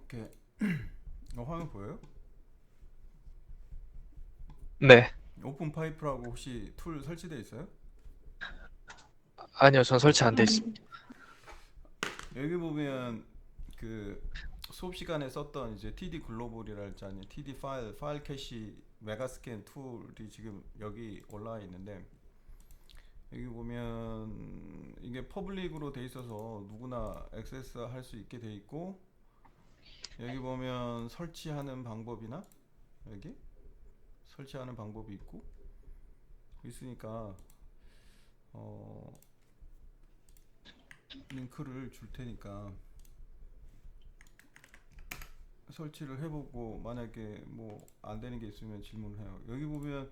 오케이. 화면 보여요? 네. 오픈 파이프라고 혹시 툴 설치되어 있어요? 아니요, 전 설치 안 돼 있습니다. 여기 보면 그 수업 시간에 썼던 이제 TD 글로벌이랄지 아니 TD 파일 캐시 메가스캔 툴이 지금 여기 올라와 있는데 여기 보면 이게 퍼블릭으로 돼 있어서 누구나 액세스 할 수 있게 돼 있고 여기 보면 설치하는 방법이나 여기 설치하는 방법이 있고 있으니까 어 링크를 줄 테니까 설치를 해보고 만약에 뭐 안 되는 게 있으면 질문을 해요. 여기 보면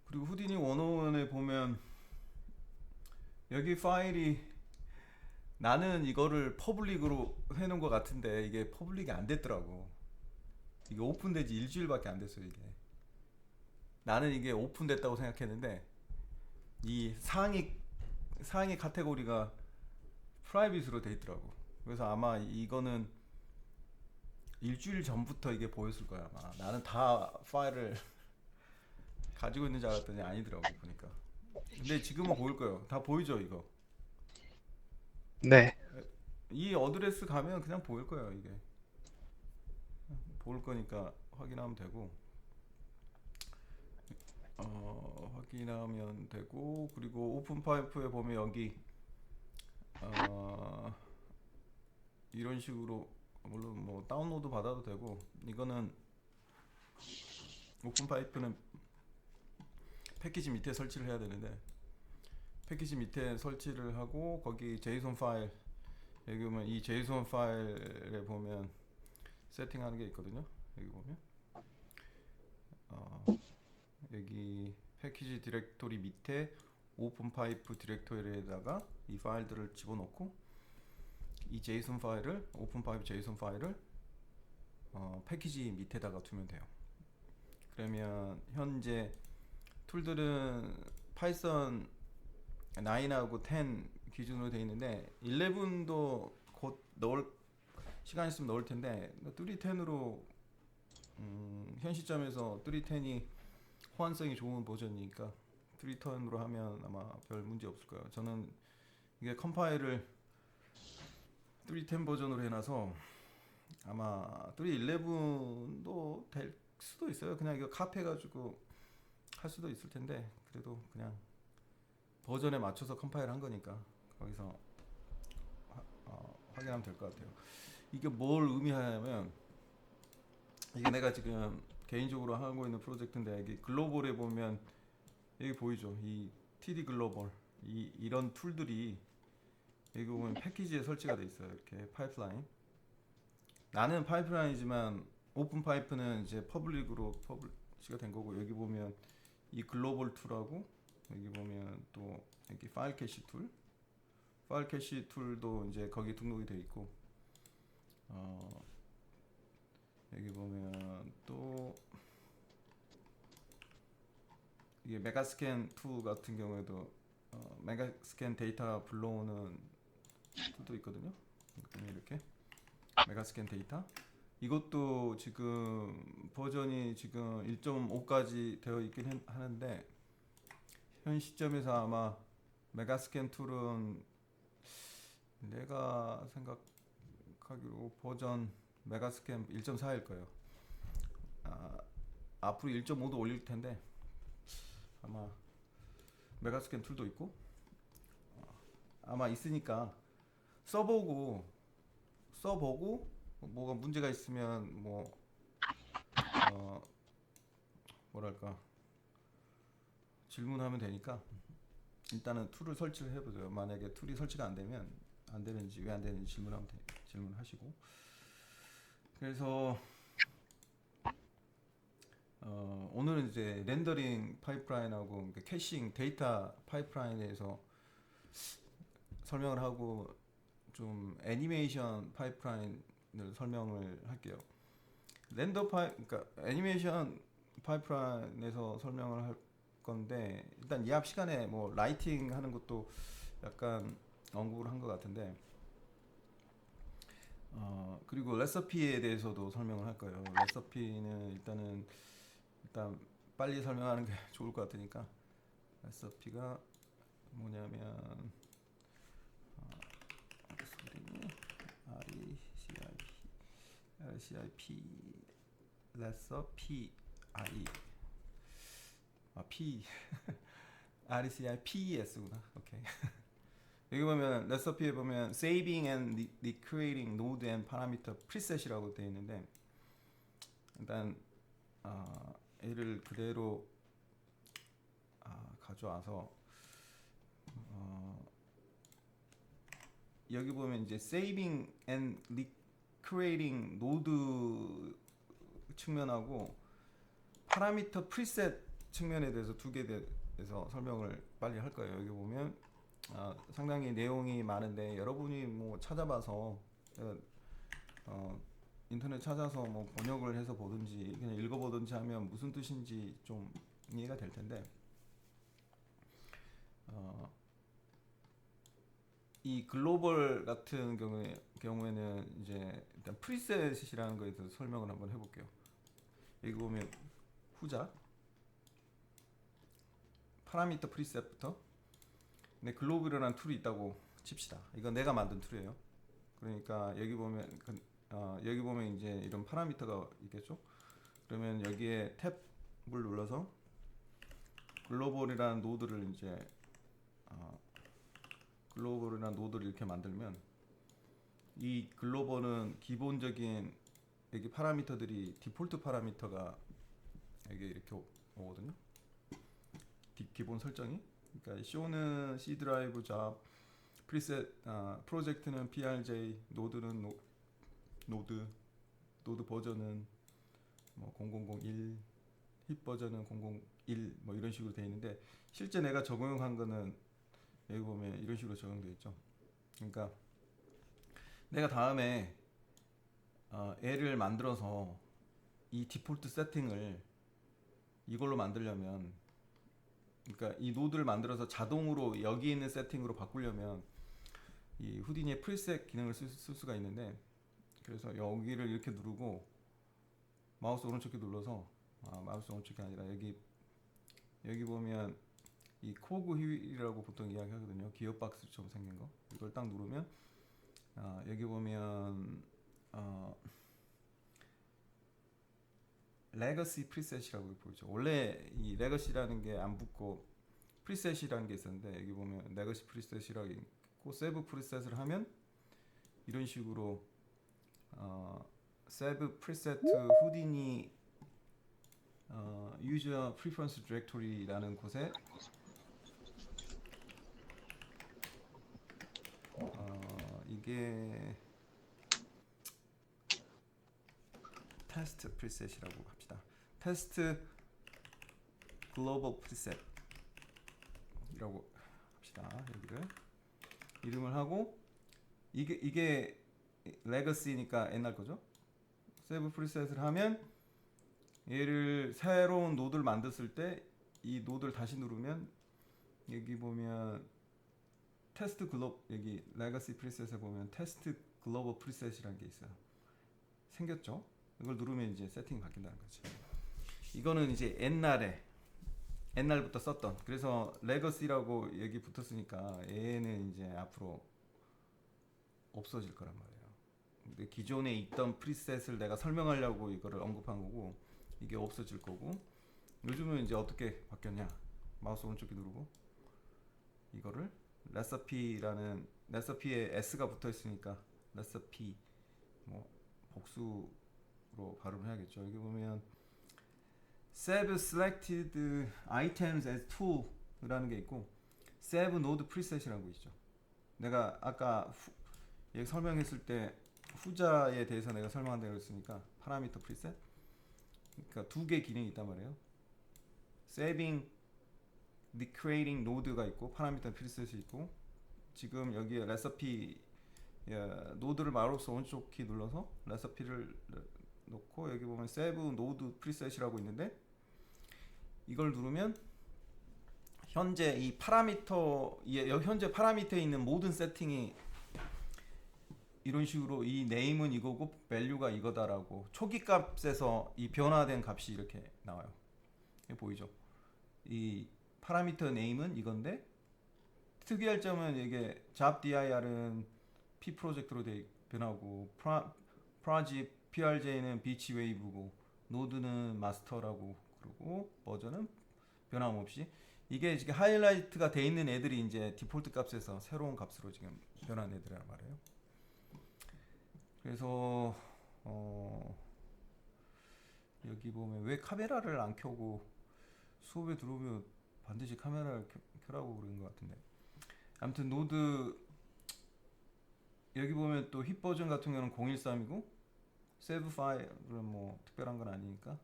그리고 후디니 101에 보면 여기 파일이 나는 이거를 퍼블릭으로 해놓은 것 같은데 이게 퍼블릭이 안 됐더라고. 이게 오픈된 지 일주일밖에 안 됐어요 이게. 나는 이게 오픈됐다고 생각했는데 이 상위 카테고리가 프라이빗으로 돼 있더라고. 그래서 아마 이거는 일주일 전부터 이게 보였을 거야 아마. 나는 다 파일을 가지고 있는 줄 알았더니 아니더라고 보니까. 근데 지금은 보일 거예요. 다 보이죠 이거. 네. 이 어드레스 가면 그냥 보일 거예요 이게. 보일 거니까 확인하면 되고. 확인하면 되고 그리고 오픈 파이프에 보면 여기 어, 이런 식으로 물론 뭐 다운로드 받아도 되고 이거는 오픈 파이프는 패키지 밑에 설치를 해야 되는데 패키지 밑에 설치를 하고 거기 제이슨 파일 여기 보면 이 제이슨 파일에 보면 세팅하는 게 있거든요. 여기 보면 어, 여기 패키지 디렉토리 밑에 오픈 파이프 디렉토리에다가 이 파일들을 집어넣고 이 제이슨 파일을 오픈 파이프 제이슨 파일을 패키지 밑에다가 두면 돼요. 그러면 현재 툴들은 파이썬 9하고 10 기준으로 되어 있는데 11도 곧 넣을 시간 있으면 넣을 텐데 3.10으로 현 시점에서 3.10이 호환성이 좋은 버전이니까 3.10으로 하면 아마 별 문제 없을 거예요. 저는 이게 컴파일을 3.10 버전으로 해놔서 아마 3.11도 될 수도 있어요. 그냥 이거 카피해가지고 할 수도 있을 텐데 그래도 그냥 버전에 맞춰서 컴파일 한 거니까 거기서 확인하면 될 것 같아요. 이게 뭘 의미하냐면 이게 내가 지금 개인적으로 하고 있는 프로젝트인데 여기 글로벌에 보면 여기 보이죠? 이 TD 글로벌 이런 툴들이 여기 보면 패키지에 설치가 돼 있어요. 이렇게 파이프라인. 나는 파이프라인이지만 오픈 파이프는 이제 퍼블릭으로 퍼블리시가 된 거고 여기 보면 이 글로벌 툴하고 여기 보면 또 여기 파일 캐시 툴, 파일 캐시 툴도 이제 거기 등록이 돼 있고 어, 여기 보면 또 이게 메가스캔 2 같은 경우에도 메가스캔 데이터 불러오는 툴도 있거든요. 이렇게 메가스캔 데이터 이것도 지금 버전이 지금 1.5까지 되어 있긴 하는데 현 시점에서 아마 메가스캔 툴은 내가 생각하기로 버전 메가스캔 1.4일 거예요. 아, 앞으로 1.5도 올릴 텐데 아마 메가스캔 툴도 있고 아마 있으니까 써보고 써보고 뭐가 문제가 있으면 뭐 어, 뭐랄까 질문하면 되니까 일단은 툴을 설치를 해보세요. 만약에 툴이 설치가 안 되면 안 되는지 왜 안 되는지 질문하면 질문하시고 그래서 오늘은 이제 렌더링 파이프라인하고 그러니까 캐싱 데이터 파이프라인에서 설명을 하고 좀 애니메이션 파이프라인을 설명을 할게요. 그러니까 애니메이션 파이프라인에서 설명을 할 건데 일단 이 앞 시간에 뭐 라이팅 하는 것도 약간 언급을 한 것 같은데 그리고 레시피에 대해서도 설명을 할 거예요. 레시피는 일단 빨리 설명하는 게 좋을 것 같으니까 레시피가 뭐냐면 RECIP 레시피 P RECIPES구나. 오케이. 여기 보면 레시피에 보면 saving and recreating node and parameter preset이라고 되어 있는데 일단 얘를 그대로 가져와서 여기 보면 이제 saving and recreating node 측면하고 파라미터 프리셋 측면에 대해서 두 개에 대해서 설명을 빨리 할 거예요. 여기 보면 상당히 내용이 많은데 여러분이 뭐 찾아봐서 인터넷 찾아서 뭐 번역을 해서 보든지 그냥 읽어보든지 하면 무슨 뜻인지 좀 이해가 될 텐데 이 글로벌 같은 경우에는 이제 일단 프리셋이라는 거에 대해서 설명을 한번 해볼게요. 여기 보면 후자 파라미터 프리셋부터 근데 글로벌이라는 툴이 있다고 칩시다. 이건 내가 만든 툴이에요. 그러니까 여기 보면 이제 이런 파라미터가 있겠죠. 그러면 여기에 탭을 눌러서 글로벌이라는 노드를 이렇게 만들면 이 글로벌은 기본적인 여기 파라미터들이 디폴트 파라미터가 여기 이렇게 오거든요. 기본 설정이. 그러니까 show는 C 드라이브 잡, 프리셋 프로젝트는 PRJ, 노드는 노드 버전은 뭐 0001, 힙 버전은 001 뭐 이런 식으로 되어 있는데 실제 내가 적용한 거는 여기 보면 이런 식으로 적용되어 있죠. 그러니까 내가 다음에 애를 만들어서 이 디폴트 세팅을 이걸로 만들려면 그러니까 이 노드를 만들어서 자동으로 여기 있는 세팅으로 바꾸려면 이 후디니의 프리셋 기능을 쓸 수가 있는데 그래서 여기를 이렇게 누르고 마우스 오른쪽 키 눌러서 마우스 오른쪽이 아니라 여기 보면 이 코그 휠이라고 보통 이야기하거든요. 기어박스처럼 생긴 거 이걸 딱 누르면 여기 보면 레거시 프리셋이라고 보이죠. 원래 이 레거시라는 게 안 붙고 프리셋이라는 게 있었는데 여기 보면 레거시 프리셋이라고 있고 세브 프리셋을 하면 이런 식으로 세브 프리셋 후디니 유저 프리퍼런스 디렉토리라는 곳에 이게 테스트 프리셋이라고 합시다. 테스트 글로벌 프리셋이라고 합시다. 여기를 이름을 하고 이게 레거시니까 옛날 거죠. 세브 프리셋을 하면 얘를 새로운 노드를 만들었을 때 이 노드를 다시 누르면 여기 보면 테스트 글로 여기 레거시 프리셋에 보면 테스트 글로벌 프리셋이라는 게 있어요. 생겼죠? 이걸 누르면 이제 세팅이 바뀐다는 거지. 이거는 이제 옛날부터 썼던 그래서 레거시라고 여기 붙었으니까 얘는 이제 앞으로 없어질 거란 말이에요. 근데 기존에 있던 프리셋을 내가 설명하려고 이거를 언급한 거고 이게 없어질 거고 요즘은 이제 어떻게 바뀌었냐 마우스 오른쪽 누르고 이거를 레시피라는 레시피에 S가 붙어 있으니까 레시피 뭐 복수로 발음을 해야겠죠. 여기 보면 save selected items as tool이라는 게 있고 save node preset이라는 거 있죠. 내가 아까 여기 설명했을 때 후자에 대해서 내가 설명한다고 했으니까 파라미터 프리셋 그러니까 두 개 기능이 있단 말이에요. saving, recreating node가 있고 파라미터 프리셋이 있고 지금 여기에 레시피 노드를 마우스 오른쪽 키 눌러서 레시피를 놓고 여기 보면 save node preset이라고 있는데 이걸 누르면 현재 이 파라미터 현재 파라미터에 있는 모든 세팅이 이런 식으로 이 네임은 이거고 value가 이거다라고 초기 값에서 이 변화된 값이 이렇게 나와요. 이게 보이죠? 이 파라미터 네임은 이건데 특이할 점은 이게 job dir은 p 프로젝트로 변하고 project prj는 beach wave고 노드는 마스터라고 그러고 버전은 변함없이 이게 지금 하이라이트가 돼 있는 애들이 이제 디폴트 값에서 새로운 값으로 지금 변한 애들이란 말이에요. 그래서 여기 보면 왜 카메라를 안 켜고 수업에 들어오면 반드시 카메라를 켜라고 그러는 것 같은데 아무튼 노드 여기 보면 또 힙 버전 같은 경우는 013이고 세브 파일은 뭐 특별한 건 아니니까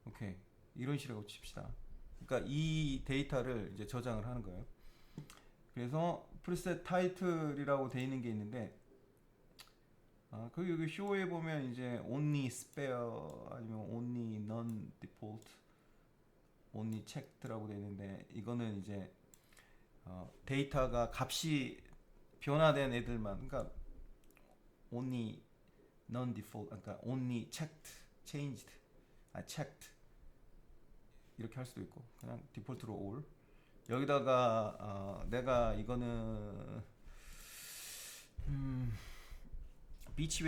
오케이 이런 식으로 칩시다. 그러니까 이 데이터를 이제 저장을 하는 거예요. 그래서 프리셋 타이틀이라고 돼 있는 게 있는데 그 여기 쇼에 보면 이제 only spare 아니면 only non default only checked라고 돼 있는데 이거는 이제 데이터가 값이 변화된 애들만 그러니까 only non default 그러니까 only checked changed checked 이렇게 할 수도 있고 그냥 디폴트로 all 여기다가 내가 이거는 비치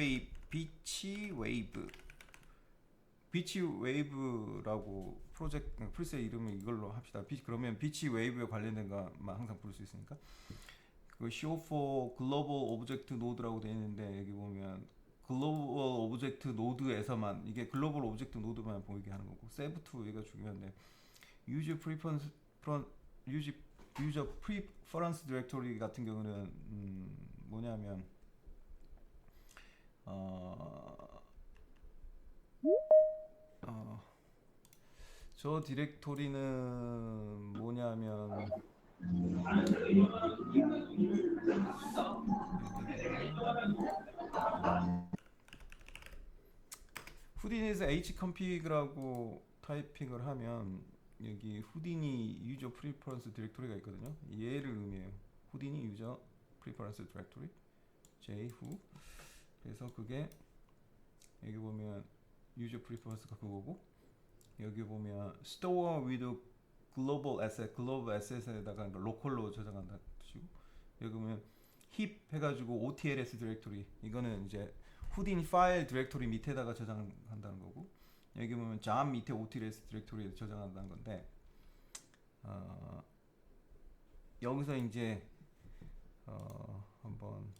웨이브라고 프로젝트 프리셋 이름을 이걸로 합시다. 그러면 비치 웨이브에 관련된 것만 항상 부를 수 있으니까 그 show for global object node라고 되어 있는데 여기 보면 글로벌 오브젝트 노드에서만 이게 글로벌 오브젝트 노드만 보이게 하는 거고 save to 얘가 중요한데 user preference directory 같은 경우는 뭐냐면 저 디렉토리는 뭐냐면 후딘에서 hconfig라고 타이핑을 하면 여기 후딘이 유저 프리퍼런스 디렉토리가 있거든요. 얘를 의미해요. 후딘이 유저 프리퍼런스 디렉토리 j후 그래서 그게 여기 보면 유저 프리퍼런스가 그거고 여기 보면 store with global asset global asset에다가 로컬로 저장한다는 뜻이고 여기 보면 hip 해가지고 OTLS 디렉토리 이거는 이제 후딘 파일 디렉토리 밑에다가 저장한다는 거고 여기 보면 job 밑에 OTLS 디렉토리에 저장한다는 건데 여기서 이제 한번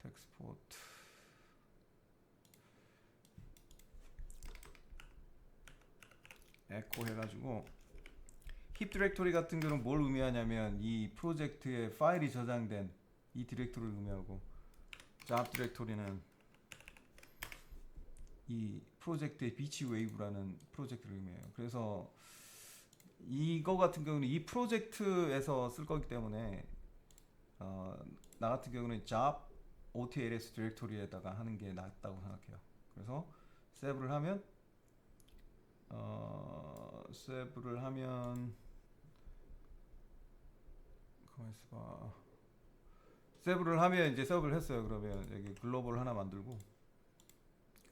텍스포트 에코 해가지고 힙 디렉토리 같은 경우는 뭘 의미하냐면 이 프로젝트에 파일이 저장된 이 디렉토리를 의미하고 job 디렉토리는 이 프로젝트의 비치 웨이브라는 프로젝트를 의미해요. 그래서 이거 같은 경우는 이 프로젝트에서 쓸 거기 때문에 나 같은 경우는 job OTLS 디렉토리에다가 하는 게 낫다고 생각해요. 그래서 세브를 하면 가만 있어봐. 세브를 하면 이제 세브를 했어요. 그러면 여기 글로벌 하나 만들고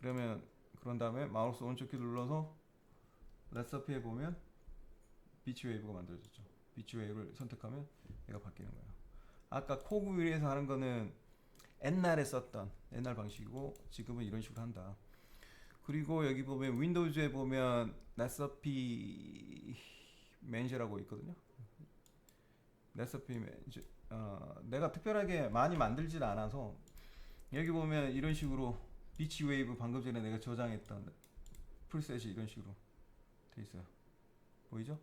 그러면 그런 다음에 마우스 오른쪽 키 눌러서 레시피에 보면 비치 웨이브가 만들어졌죠. 비치 웨이브를 선택하면 얘가 바뀌는 거예요. 아까 코그 위에서 하는 거는 옛날에 썼던 옛날 방식이고 지금은 이런 식으로 한다. 그리고 여기 보면 윈도우즈에 보면 레시피 매니저라고 있거든요. 레시피 매니저 내가 특별하게 많이 만들진 않아서 여기 보면 이런 식으로 비치 웨이브 방금 전에 내가 저장했던 프리셋이 이런 식으로 돼 있어요. 보이죠?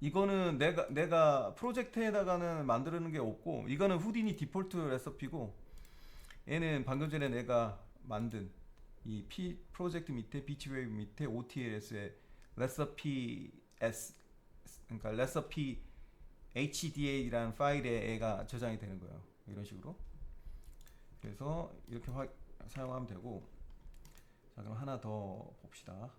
이거는 내가 프로젝트에다가는 만드는 게 없고 이거는 후딘이 디폴트 레시피고 얘는 방금 전에 내가 만든 이 P 프로젝트 밑에 비치 웨이브 밑에 OTLS의 레시피 S 그러니까 레시피 HDA라는 파일에 얘가 저장이 되는 거예요. 이런 식으로. 그래서 이렇게 사용하면 되고 자 그럼 하나 더 봅시다.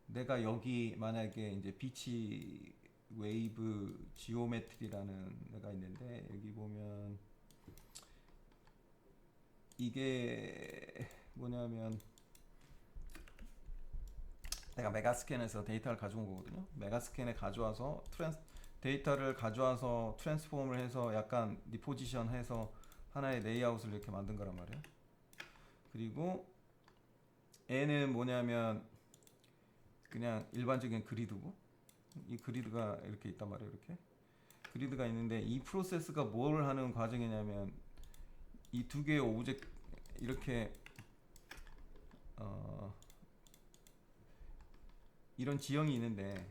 내가 여기 만약에 이제 비치 웨이브 지오메트리라는 애가 있는데 여기 보면 이게 뭐냐면 내가 메가스캔에서 데이터를 가져온 거거든요. 메가스캔에 가져와서 데이터를 가져와서 트랜스폼을 해서 약간 리포지션 해서 하나의 레이아웃을 이렇게 만든 거란 말이에요. 그리고 얘는 뭐냐면 그냥 일반적인 그리드고 이 그리드가 이렇게 있단 말이에요. 이렇게 그리드가 있는데 이 프로세스가 뭘 하는 과정이냐면 이 두 개의 오브젝트 이렇게 이런 지형이 있는데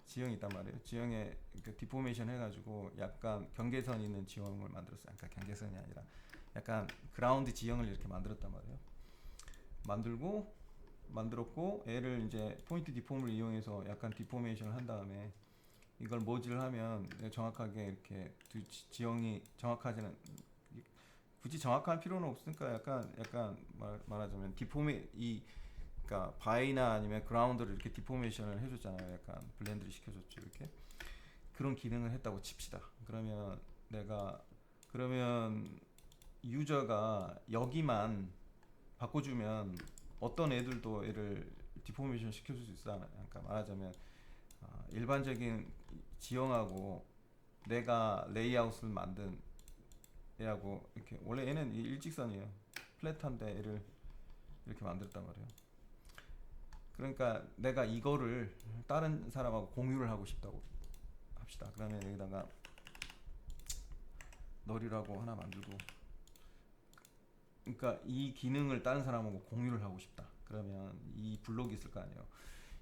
지형이 있단 말이에요. 지형에 디포메이션 해가지고 약간 경계선 있는 지형을 만들었어요. 그러니까 경계선이 아니라 약간 그라운드 지형을 이렇게 만들었단 말이에요. 만들었고 얘를 이제 포인트 디폼을 이용해서 약간 디포메이션을 한 다음에 이걸 머지를 하면 정확하게 이렇게 두 지형이 정확하지는 굳이 정확한 필요는 없으니까 약간 말하자면 그러니까 바이나 아니면 그라운드를 이렇게 디포메이션을 해줬잖아요. 약간 블렌드를 시켜줬죠. 이렇게 그런 기능을 했다고 칩시다. 그러면 유저가 여기만 바꿔주면 어떤 애들도 얘를 디포메이션 시켜줄 수 있어. 그러니까 말하자면 일반적인 지형하고 내가 레이아웃을 만든 얘하고 이렇게 원래 얘는 일직선이에요. 플랫한데 얘를 이렇게 만들었단 말이에요. 그러니까 내가 이거를 다른 사람하고 공유를 하고 싶다고 합시다. 그러면 여기다가 널이라고 하나 만들고 그러니까 이 기능을 다른 사람하고 공유를 하고 싶다. 그러면 이 블록이 있을 거 아니에요.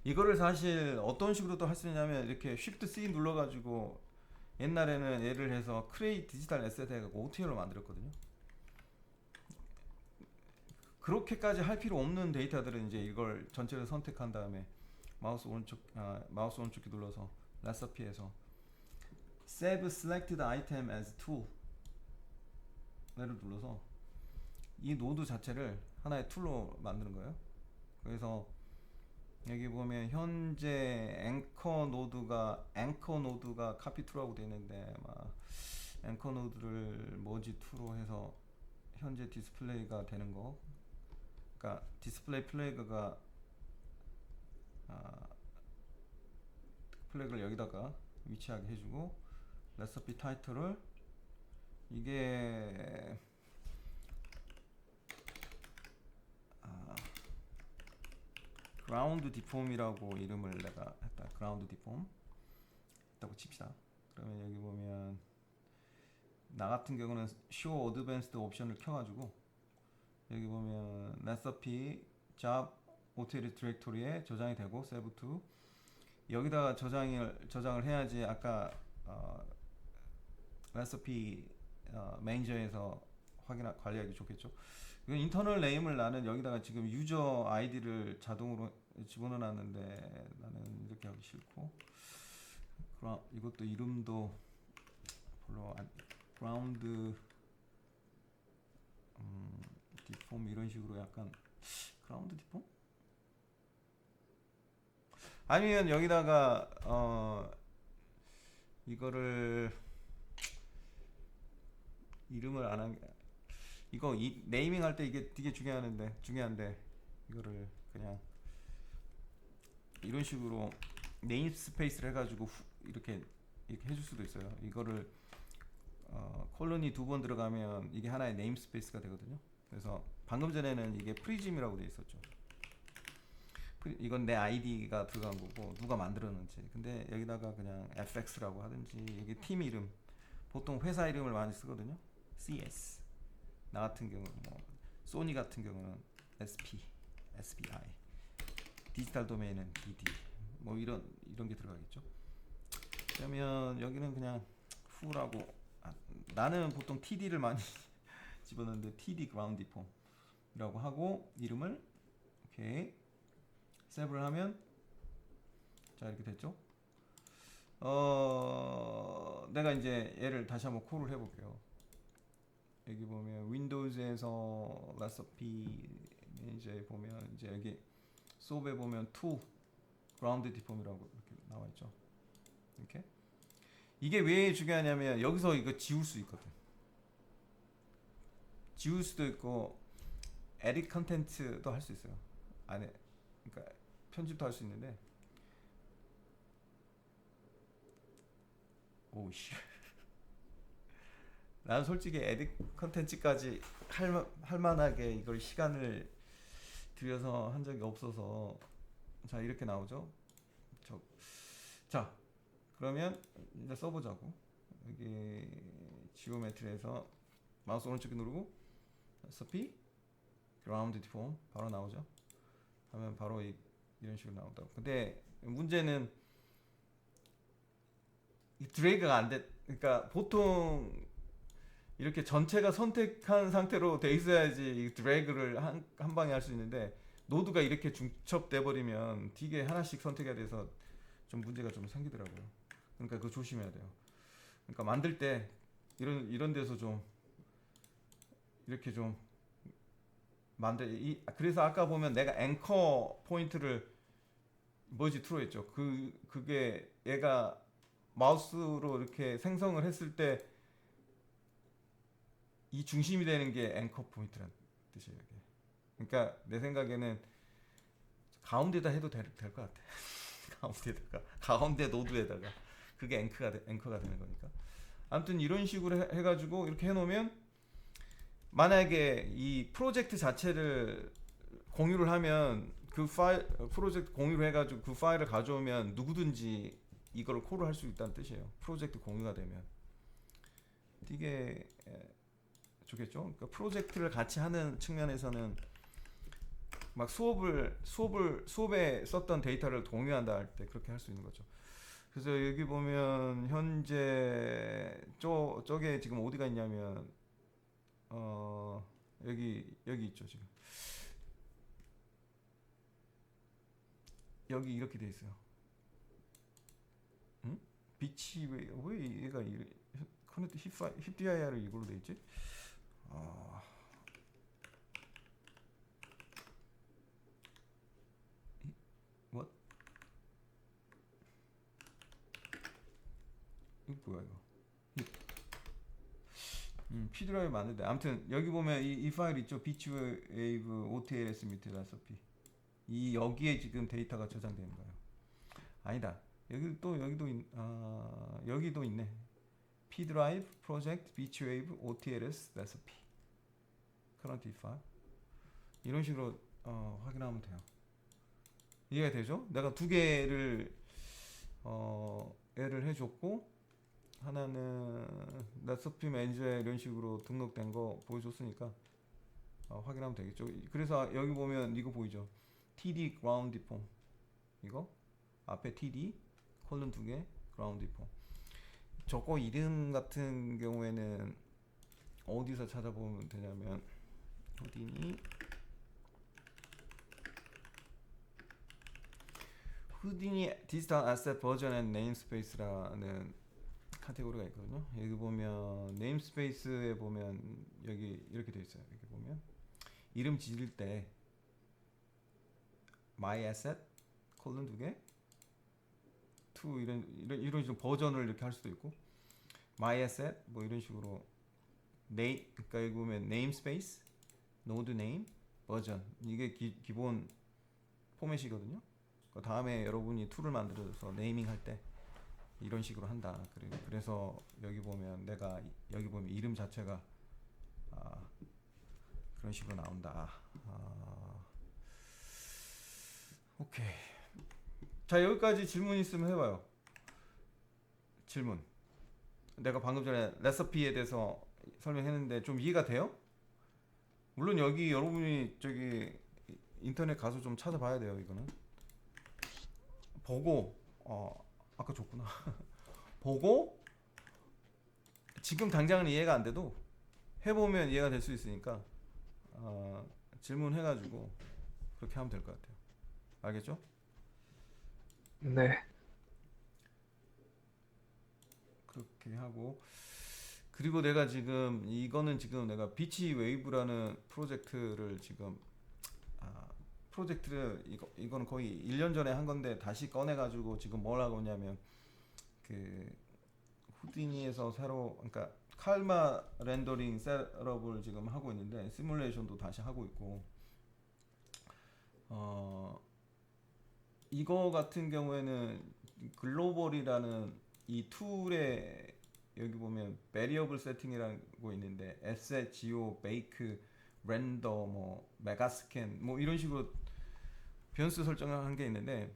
이거를 사실 어떤 식으로도 할 수 있냐면 이렇게 Shift C 눌러가지고 옛날에는 얘를 해서 크레이트 디지털 에셋 해가지고 OTL로 만들었거든요. 그렇게까지 할 필요 없는 데이터들은 이제 이걸 전체를 선택한 다음에 마우스 오른쪽 키 눌러서 레시피에서 Save Selected Item as Tool을 눌러서 이 노드 자체를 하나의 툴로 만드는 거예요. 그래서 여기 보면 현재 앵커 노드가 카피 툴라고 되어 있는데 앵커 노드를 머지 툴로 해서 현재 디스플레이가 되는 거. 그러니까 디스플레이 플래그가 플래그를 여기다가 위치하게 해주고 레시피 타이틀을 이게 그라운드 디폼이라고 이름을 내가 했다. 그라운드 디폼 했다고 칩시다. 그러면 여기 보면 나 같은 경우는 Show Advanced 옵션을 켜가지고 여기 보면 레시피 job OTL 디렉토리에 저장이 되고 save to 여기다가 저장을 해야지 아까 레시피 매니저에서 관리하기 좋겠죠. 인터널 네임을 나는 여기다가 지금 유저 아이디를 자동으로 집어넣어놨는데 나는 이렇게 하기 싫고 이것도 이름도 별로 그라운드 디폼 이런 식으로 약간 그라운드 디폼? 아니면 여기다가 이거를 이름을 안 한 이거 네이밍 할 때 이게 되게 중요한데 이거를 그냥 이런 식으로 네임 스페이스를 해가지고 이렇게 해줄 수도 있어요. 이거를 콜론이 2번 들어가면 이게 하나의 네임 스페이스가 되거든요. 그래서 방금 전에는 이게 프리즘이라고 돼 있었죠. 이건 내 아이디가 들어간 거고 누가 만들었는지. 근데 여기다가 그냥 fx라고 하든지 이게 팀 이름 보통 회사 이름을 많이 쓰거든요. CS 나 같은 경우는 소니 같은 경우는 SP, SPI 디지털 도메인은 DD 이런 게 들어가겠죠. 그러면 여기는 그냥 후라고 나는 보통 TD를 많이 집어넣는데 TD 그라운드 디폼이라고 하고 이름을 오케이 세브를 하면 자 이렇게 됐죠. 내가 이제 얘를 다시 한번 콜을 해볼게요. 여기 보면 윈도우즈에서 레시피 매니저에 보면 이제 여기 수업에 보면 to ground 디폼이라고 이렇게 나와 있죠. 이렇게 이게 왜 중요하냐면 여기서 이거 지울 수 있거든. 지울 수도 있고 에딧 컨텐츠도 할 수 있어요. 안에 그러니까 편집도 할 수 있는데 오씨. 난 솔직히 에딧 컨텐츠까지 할 만하게 이걸 시간을 들여서 한 적이 없어서 자 이렇게 나오죠. 자 그러면 이제 써보자고. 여기 지오메트리에서 마우스 오른쪽 누르고 서피 그라운드 디폼 바로 나오죠. 하면 바로 이런 식으로 나온다고. 근데 문제는 이 드래그가 안 돼. 그러니까 보통 이렇게 전체가 선택한 상태로 돼 있어야지 이 드래그를 한 방에 할 수 있는데 노드가 이렇게 중첩돼 버리면 되게 하나씩 선택해야 돼서 좀 문제가 좀 생기더라고요. 그러니까 그거 조심해야 돼요. 그러니까 만들 때 이런 데서 좀 이렇게 좀 그래서 아까 보면 내가 앵커 포인트를 머지 트루 했죠. 그게 얘가 마우스로 이렇게 생성을 했을 때 이 중심이 되는 게 앵커 포인트란 뜻이에요. 이게. 그러니까 내 생각에는 가운데다 해도 될 것 같아. 가운데 노드에다가 그게 앵커가 되는 거니까. 아무튼 이런 식으로 해가지고 이렇게 해놓으면 만약에 이 프로젝트 자체를 공유를 하면 그 파일 프로젝트 공유를 해가지고 그 파일을 가져오면 누구든지 이걸 콜을 할 수 있다는 뜻이에요. 프로젝트 공유가 되면 이게 좋겠죠. 그러니까 프로젝트를 같이 하는 측면에서는 막 수업에 썼던 데이터를 공유한다 할 때 그렇게 할 수 있는 거죠. 그래서 여기 보면 현재 저게 지금 어디가 있냐면 여기 있죠 지금. 여기 이렇게 돼 있어요. 응? 비치 왜 얘가 커넥트 힙DIR을 이걸로 돼 있지? What? 이거 뭐야 이거? P 드라이브 맞는데 아무튼 여기 보면 이 파일 있죠? 비치웨이브 OTLS 밑에 라서피 이 여기에 지금 데이터가 저장되는 거예요. 아니다. 여기도 있네. P 드라이브 프로젝트 비치웨이브 OTLS 레시피 커런트 파일 이런 식으로 확인하면 돼요. 이해가 되죠? 내가 두 개를 애를 해줬고 하나는 레시피 매니저에 이런 식으로 등록된 거 보여줬으니까 확인하면 되겠죠. 그래서 여기 보면 이거 보이죠? TD ground deform 이거 앞에 TD 콜론 두 개 ground deform 저거 이름 같은 경우에는 어디서 찾아보면 되냐면 후디니 디지털 아셋 버전 앤 네임스페이스라는 카테고리가 있거든요. 여기 보면 네임스페이스에 보면 여기 이렇게 되어 있어요. 여기 보면 이름 지을 때 my asset 콜론 두 개 to 이런 식으로 버전을 이렇게 할 수도 있고 my asset 뭐 이런 식으로 그러니까 여기 보면 namespace, node name, 버전 이게 기본 포맷이거든요. 그 다음에 여러분이 툴을 만들어서 네이밍 할 때 이런 식으로 한다. 그래서 여기 보면 여기 보면 이름 자체가 그런 식으로 나온다. 오케이. 자 여기까지 질문 있으면 해봐요. 질문. 내가 방금 전에 레시피에 대해서 설명했는데 좀 이해가 돼요? 물론 여기 여러분이 저기 인터넷 가서 좀 찾아봐야 돼요. 이거는 보고 아까 줬구나. 보고 지금 당장은 이해가 안 돼도 해보면 이해가 될 수 있으니까 질문해가지고 그렇게 하면 될 것 같아요. 알겠죠? 네. 그렇게 하고 그리고 내가 지금 이거는 지금 내가 비치 웨이브라는 프로젝트를 지금 프로젝트를 이거는 거의 1년 전에 한 건데 다시 꺼내 가지고 지금 뭘 하고 있냐면 그 후디니에서 새로 그러니까 칼마 렌더링 셋업을 지금 하고 있는데 시뮬레이션도 다시 하고 있고 어 이거 같은 경우에는 글로벌이라는 이 툴에 여기 보면 베리어블 세팅이라고 있는데 에셋, 지오, 베이크, 렌더, 뭐 메가스캔 뭐 이런 식으로 변수 설정한 게 있는데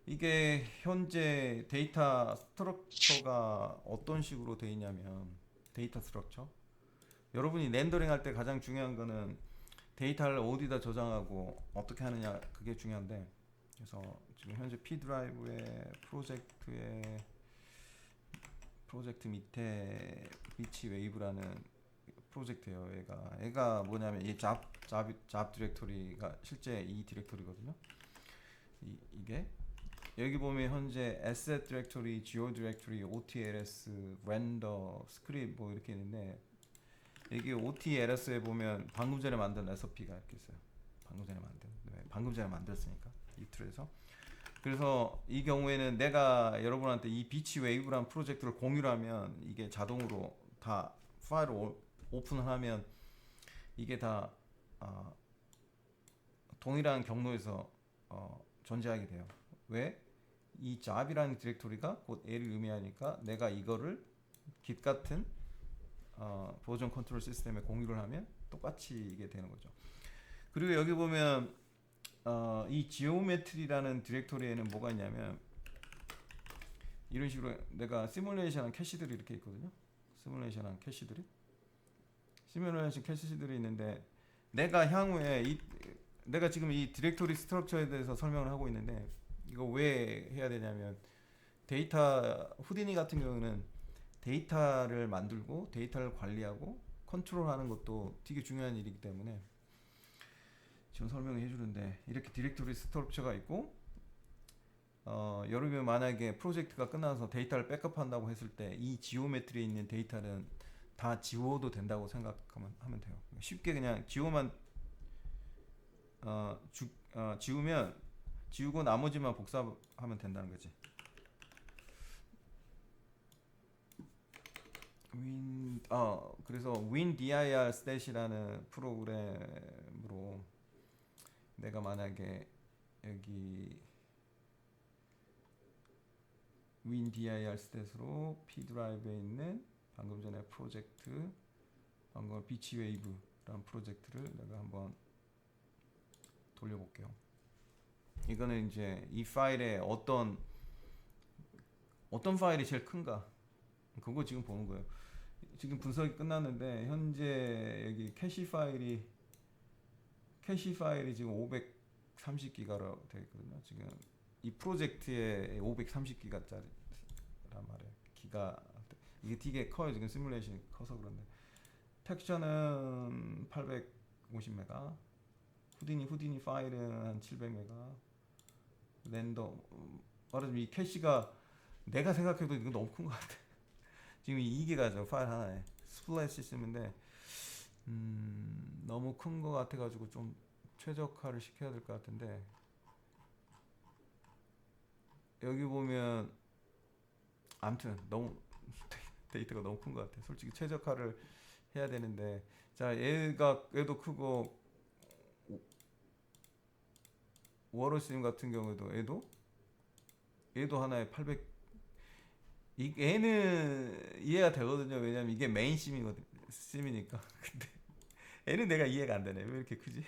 이게 현재 데이터 스트럭처가 어떤 식으로 돼 있냐면 데이터 스트럭처 여러분이 렌더링 할 때 가장 중요한 거는 데이터를 어디다 저장하고 어떻게 하느냐 그게 중요한데 그래서 지금 현재 P 드라이브의 프로젝트 밑에 비치 웨이브라는 프로젝트예요. 얘가 뭐냐면 잡 디렉토리가 실제 이 디렉토리거든요. 이게 여기 보면 현재 asset 디렉토리, geo 디렉토리, OTLS, 렌더, 스크립트 뭐 이렇게 있는데 여기 OTLS에 보면 방금 전에 만든 SOP가 이렇게 있어요. 방금 전에 만들었으니까 이 툴에서. 그래서 이 경우에는 내가 여러분한테 이 비치 웨이브라는 프로젝트를 공유를 하면 이게 자동으로 다 파일을 오픈을 하면 이게 다 동일한 경로에서 존재하게 돼요. 왜? 이 잡이라는 디렉토리가 곧 A를 의미하니까 내가 이거를 git 같은 버전 컨트롤 시스템에 공유를 하면 똑같이 이게 되는 거죠. 그리고 여기 보면 이 지오메트리라는 디렉토리에는 뭐가 있냐면 이런 식으로 내가 시뮬레이션한 캐시들이 이렇게 있거든요. 시뮬레이션 캐시들이 있는데 내가 향후에 내가 지금 이 디렉토리 스트럭처에 대해서 설명을 하고 있는데 이거 왜 해야 되냐면 데이터 후디니 같은 경우는 데이터를 만들고 데이터를 관리하고 컨트롤하는 것도 되게 중요한 일이기 때문에 지금 설명을 해주는데 이렇게 디렉토리 스트럭처가 있고 여러분 만약에 프로젝트가 끝나서 데이터를 백업한다고 했을 때 이 지오메트리에 있는 데이터는 다 지워도 된다고 생각하면 돼요. 쉽게 그냥 지우면 지우고 나머지만 복사하면 된다는 거지. 그래서 WinDIR stat이라는 프로그램으로 내가 만약에 여기 WinDIR 스탯으로 P 드라이브에 있는 방금 전에 프로젝트 방금 비치웨이브라는 프로젝트를 내가 한번 돌려볼게요. 이거는 이제 이 파일에 어떤 파일이 제일 큰가 그거 지금 보는 거예요. 지금 분석이 끝났는데 현재 여기 캐시 파일이 지금 530기가로 되어 있거든요. 지금 이 프로젝트에 530기가짜리란 말이에요. 이게 되게 커요. 지금 시뮬레이션이 커서 그런데 텍스처는 850메가 후디니 파일은 한 700메가 렌더 말하자면 이 캐시가 내가 생각해도 이거 너무 큰 것 같아. 지금 2기가 저 파일 하나에 스플릿 시스템인데 너무 큰 것 같아가지고 좀 최적화를 시켜야 될 것 같은데 여기 보면 아무튼 너무 데이터가 너무 큰 것 같아. 솔직히 최적화를 해야 되는데 자 얘도 크고 워러스님 같은 경우도 얘도 하나에 800 얘는 이해가 되거든요. 왜냐면 이게 메인 심이니까. 근데 얘는 내가 이해가 안 되네. 왜 이렇게 크지?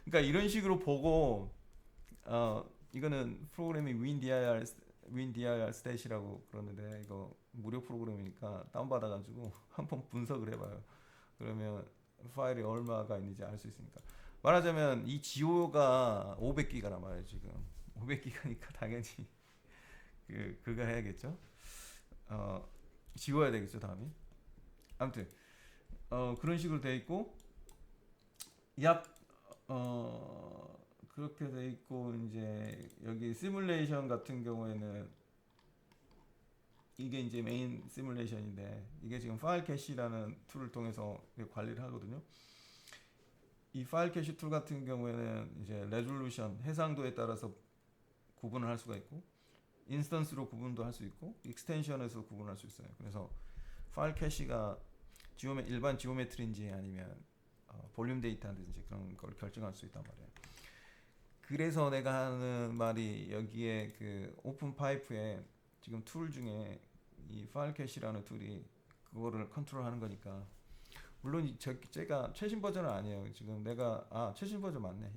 그러니까 이런 식으로 보고 이거는 프로그램이 WinDIR 스탯이라고 그러는데 이거 무료 프로그램이니까 다운받아가지고 한번 분석을 해봐요. 그러면 파일이 얼마가 있는지 알 수 있으니까. 말하자면 이 지오가 500기가란 말이에요. 지금 500기가니까 당연히 그거 해야겠죠. 지워야 되겠죠 다음에. 아무튼 그런 식으로 돼 있고 그렇게 돼 있고 이제 여기 시뮬레이션 같은 경우에는 이게 이제 메인 시뮬레이션인데 이게 지금 파일 캐시라는 툴을 통해서 관리를 하거든요. 이 파일 캐시 툴 같은 경우에는 이제 레졸루션 해상도에 따라서 구분을 할 수가 있고 인스턴스로 구분도 할 수 있고 익스텐션에서 구분할 수 있어요. 그래서 파일 캐시가 일반 지오메트리인지 아니면 볼륨 데이터인지 그런 걸 결정할 수 있단 말이에요. 그래서 내가 하는 말이 여기에 그 오픈 파이프에 지금 툴 중에 이 파일 캐시라는 툴이 그거를 컨트롤하는 거니까 물론 제가 최신 버전은 아니에요. 지금 내가 최신 버전 맞네.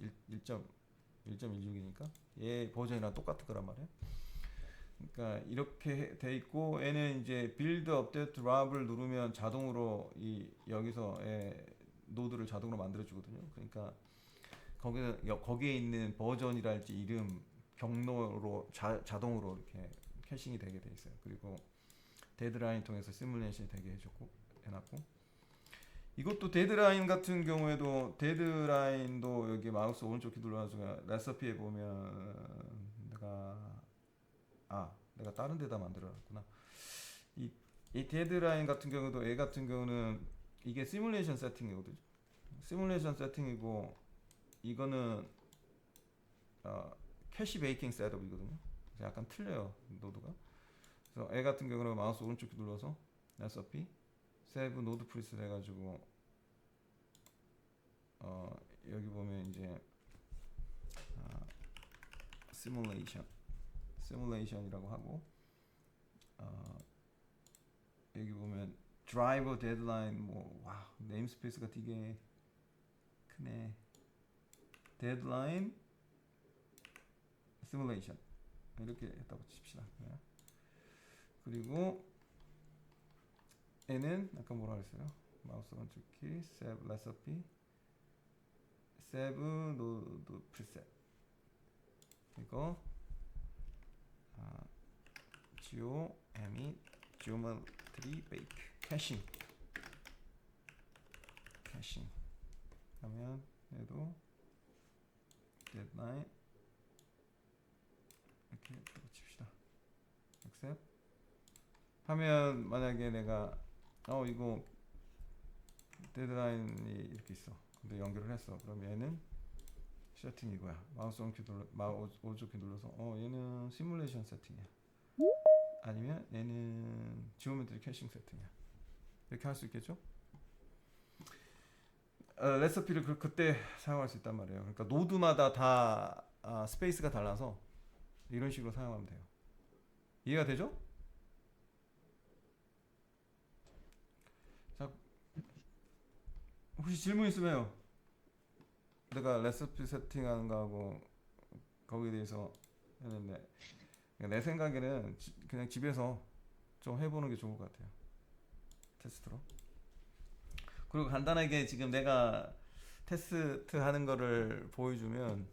1.16이니까 얘 버전이랑 똑같은 거란 말이에요. 그러니까 이렇게 돼 있고 얘는 이제 빌드 업데이트 랍을 누르면 자동으로 이 여기서의 노드를 자동으로 만들어 주거든요. 그러니까 거기에 있는 버전이랄지 이름 경로로 자동으로 이렇게 캐싱이 되게 돼 있어요. 그리고 데드라인 통해서 시뮬레이션이 되게 해놨고 이것도 데드라인 같은 경우에도 데드라인도 여기 마우스 오른쪽 키 눌러가지고 레시피에 보면 내가 다른 데다 만들어놨구나. 이 데드라인 같은 경우도 얘 같은 경우는 이게 시뮬레이션 세팅이거든요. 시뮬레이션 세팅이고 이거는 캐시 베이킹 셋업이거든요. 약간 틀려요 노드가. 그래서 얘 같은 경우는 마우스 오른쪽 키 눌러서 레시피 세브 노드 프리셋 해가지고 여기 보면 이제 시뮬레이션이라고 하고 여기 보면 드라이버 데드라인 네임스페이스가 되게 크네. 데드라인 시뮬레이션 이렇게 했다고 칩시다. 네. 그리고 얘는 아까 뭐라 그랬어요? 마우스 오른쪽 키 save recipe save node preset 이거 geometry bake 캐싱 하면 얘도 deadline 이렇게 칩시다. accept 하면 만약에 내가 이거 데드라인이 이렇게 있어. 근데 연결을 했어. 그럼 얘는 세팅 이거야. 마우스 오른쪽 키 눌러서 얘는 시뮬레이션 세팅이야. 아니면 얘는 지오메트리 캐싱 세팅이야. 이렇게 할 수 있겠죠? 레시피를 그때 사용할 수 있단 말이에요. 그러니까 노드마다 다 스페이스가 달라서 이런 식으로 사용하면 돼요. 이해가 되죠? 자, 혹시 질문 있으면요. 내가 레시피 세팅하는 거하고 거기에 대해서 했는데 내 생각에는 그냥 집에서 좀 해보는 게 좋을 것 같아요. 테스트로. 그리고 간단하게 지금 내가 테스트 하는 거를 보여주면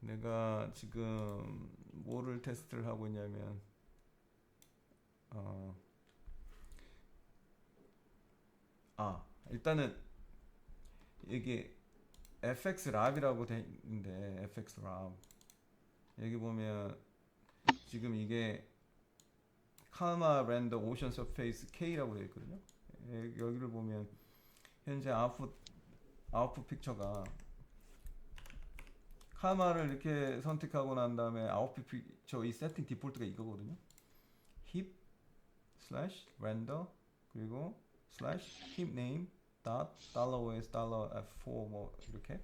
내가 지금 뭐를 테스트를 하고 있냐면 일단은 이게 FX 랍이라고 돼 있는데 FX 랍 여기 보면 지금 이게 카마 렌더 오션 서페이스 K라고 되어 있거든요. 여기를 보면 현재 아웃풋 픽처가 카마를 이렇게 선택하고 난 다음에 아웃풋 픽처 이 세팅 디폴트가 이거거든요. hip slash render 그리고 slash hip name dot $OS $F4 뭐 이렇게.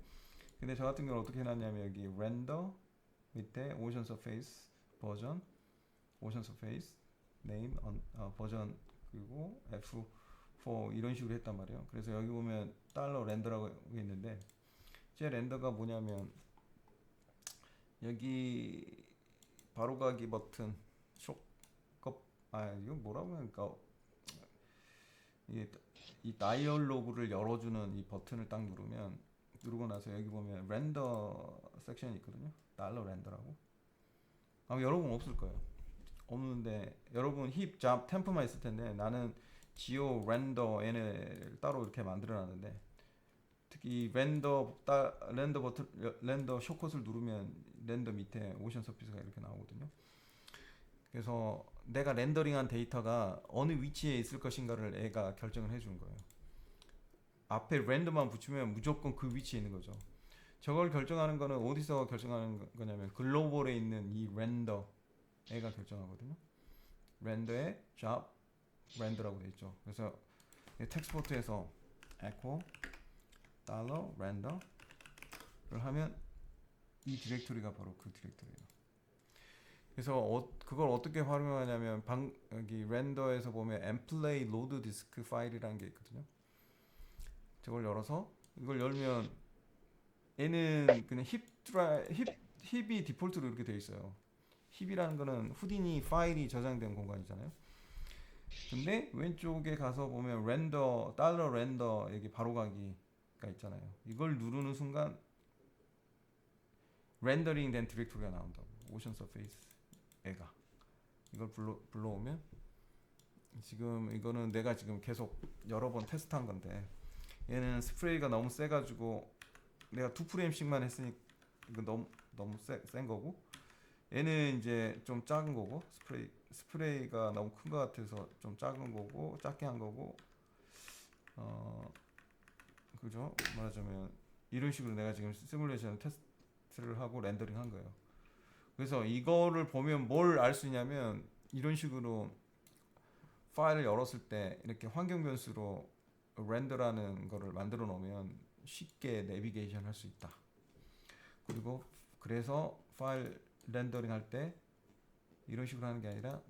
근데 저 같은 경우는 어떻게 해놨냐면 여기 render 밑에 오션 서페이스 버전 오션 서페이스 name 버전 그리고 F4 이런 식으로 했단 말이에요. 그래서 여기 보면 $렌더라고 있는데 제 렌더가 뭐냐면 여기 바로가기 버튼 이거 뭐라고 하니까 이 다이얼로그를 열어주는 이 버튼을 딱 누르고 나서 여기 보면 렌더 섹션이 있거든요. $렌더라고. 아마 여러분 없을 거예요. 없는데 여러분 힙, 잡, 템프만 있을 텐데 나는 지오 렌더 얘네 따로 이렇게 만들어 놨는데 특히 렌더 버튼 렌더 숏컷을 누르면 렌더 밑에 오션 서피스가 이렇게 나오거든요. 그래서 내가 렌더링한 데이터가 어느 위치에 있을 것인가를 애가 결정을 해주는 거예요. 앞에 렌더만 붙이면 무조건 그 위치에 있는 거죠. 저걸 결정하는 거는 어디서 결정하는 거냐면 글로벌에 있는 이 렌더 A가 결정하거든요. 렌더의 job 렌더라고 돼 있죠. 그래서 텍스포트에서 echo 달러 렌더를 하면 이 디렉토리가 바로 그 디렉토리예요. 그래서 그걸 어떻게 활용하냐면 여기 렌더에서 보면 엠플레이 로드 디스크 파일이라는 게 있거든요. 저걸 열어서 이걸 열면 얘는 그냥 힙이 디폴트로 이렇게 돼 있어요. 힙이라는 거는 후디니 파일이 저장된 공간이잖아요. 근데 왼쪽에 가서 보면 렌더 달러 렌더 여기 바로가기가 있잖아요. 이걸 누르는 순간 렌더링 된 디렉토리가 나온다고. 오션 서페이스 애가 이걸 불러오면 지금 이거는 내가 지금 계속 여러 번 테스트한 건데 얘는 스프레이가 너무 세가지고 내가 2프레임씩만 했으니 이거 너무 센 거고 얘는 이제 좀 작은 거고 스프레이가 너무 큰 거 같아서 좀 작은 거고 작게 한 거고 그죠? 말하자면 이런 식으로 내가 지금 시뮬레이션 테스트를 하고 렌더링 한 거예요. 그래서 이거를 보면 뭘 알 수 있냐면 이런 식으로 파일을 열었을 때 이렇게 환경 변수로 렌더라는 거를 만들어 놓으면 쉽게 내비게이션 할 수 있다. 그리고 그래서 파일 렌더링 할 때 이런 식으로 하는 게 아니라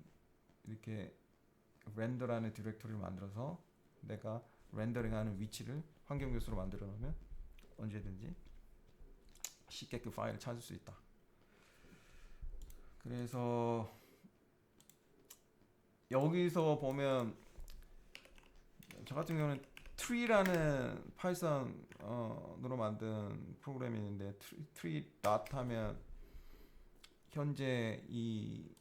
이렇게 렌더라는 디렉토리를 만들어서 내가 렌더링하는 위치를 환경 변수로 만들어 놓으면 언제든지 쉽게 그 파일을 찾을 수 있다. 그래서 여기서 보면 저 같은 경우는 tree라는 파이썬으로 만든 프로그램이 있는데 tree dot 하면 현재 이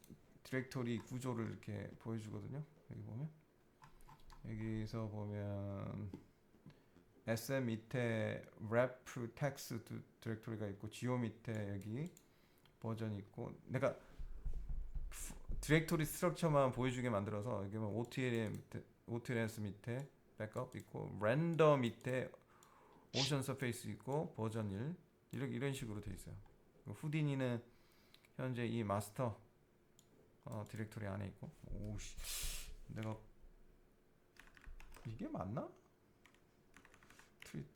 디렉토리 구조를 이렇게 보여주거든요. 여기 보면 여기서 보면 sm 밑에 ref text 디렉토리가 있고 geo 밑에 여기 버전이 있고 내가 디렉토리 스트럭처만 보여주게 만들어서 여기 보면 OTLS 밑에 백업 있고 렌더 밑에 오션 서페이스 있고 버전 1 이런 식으로 돼 있어요. 후디니는 현재 이 마스터 디렉토리 안에 있고 오씨 내가 이게 맞나? 트리 2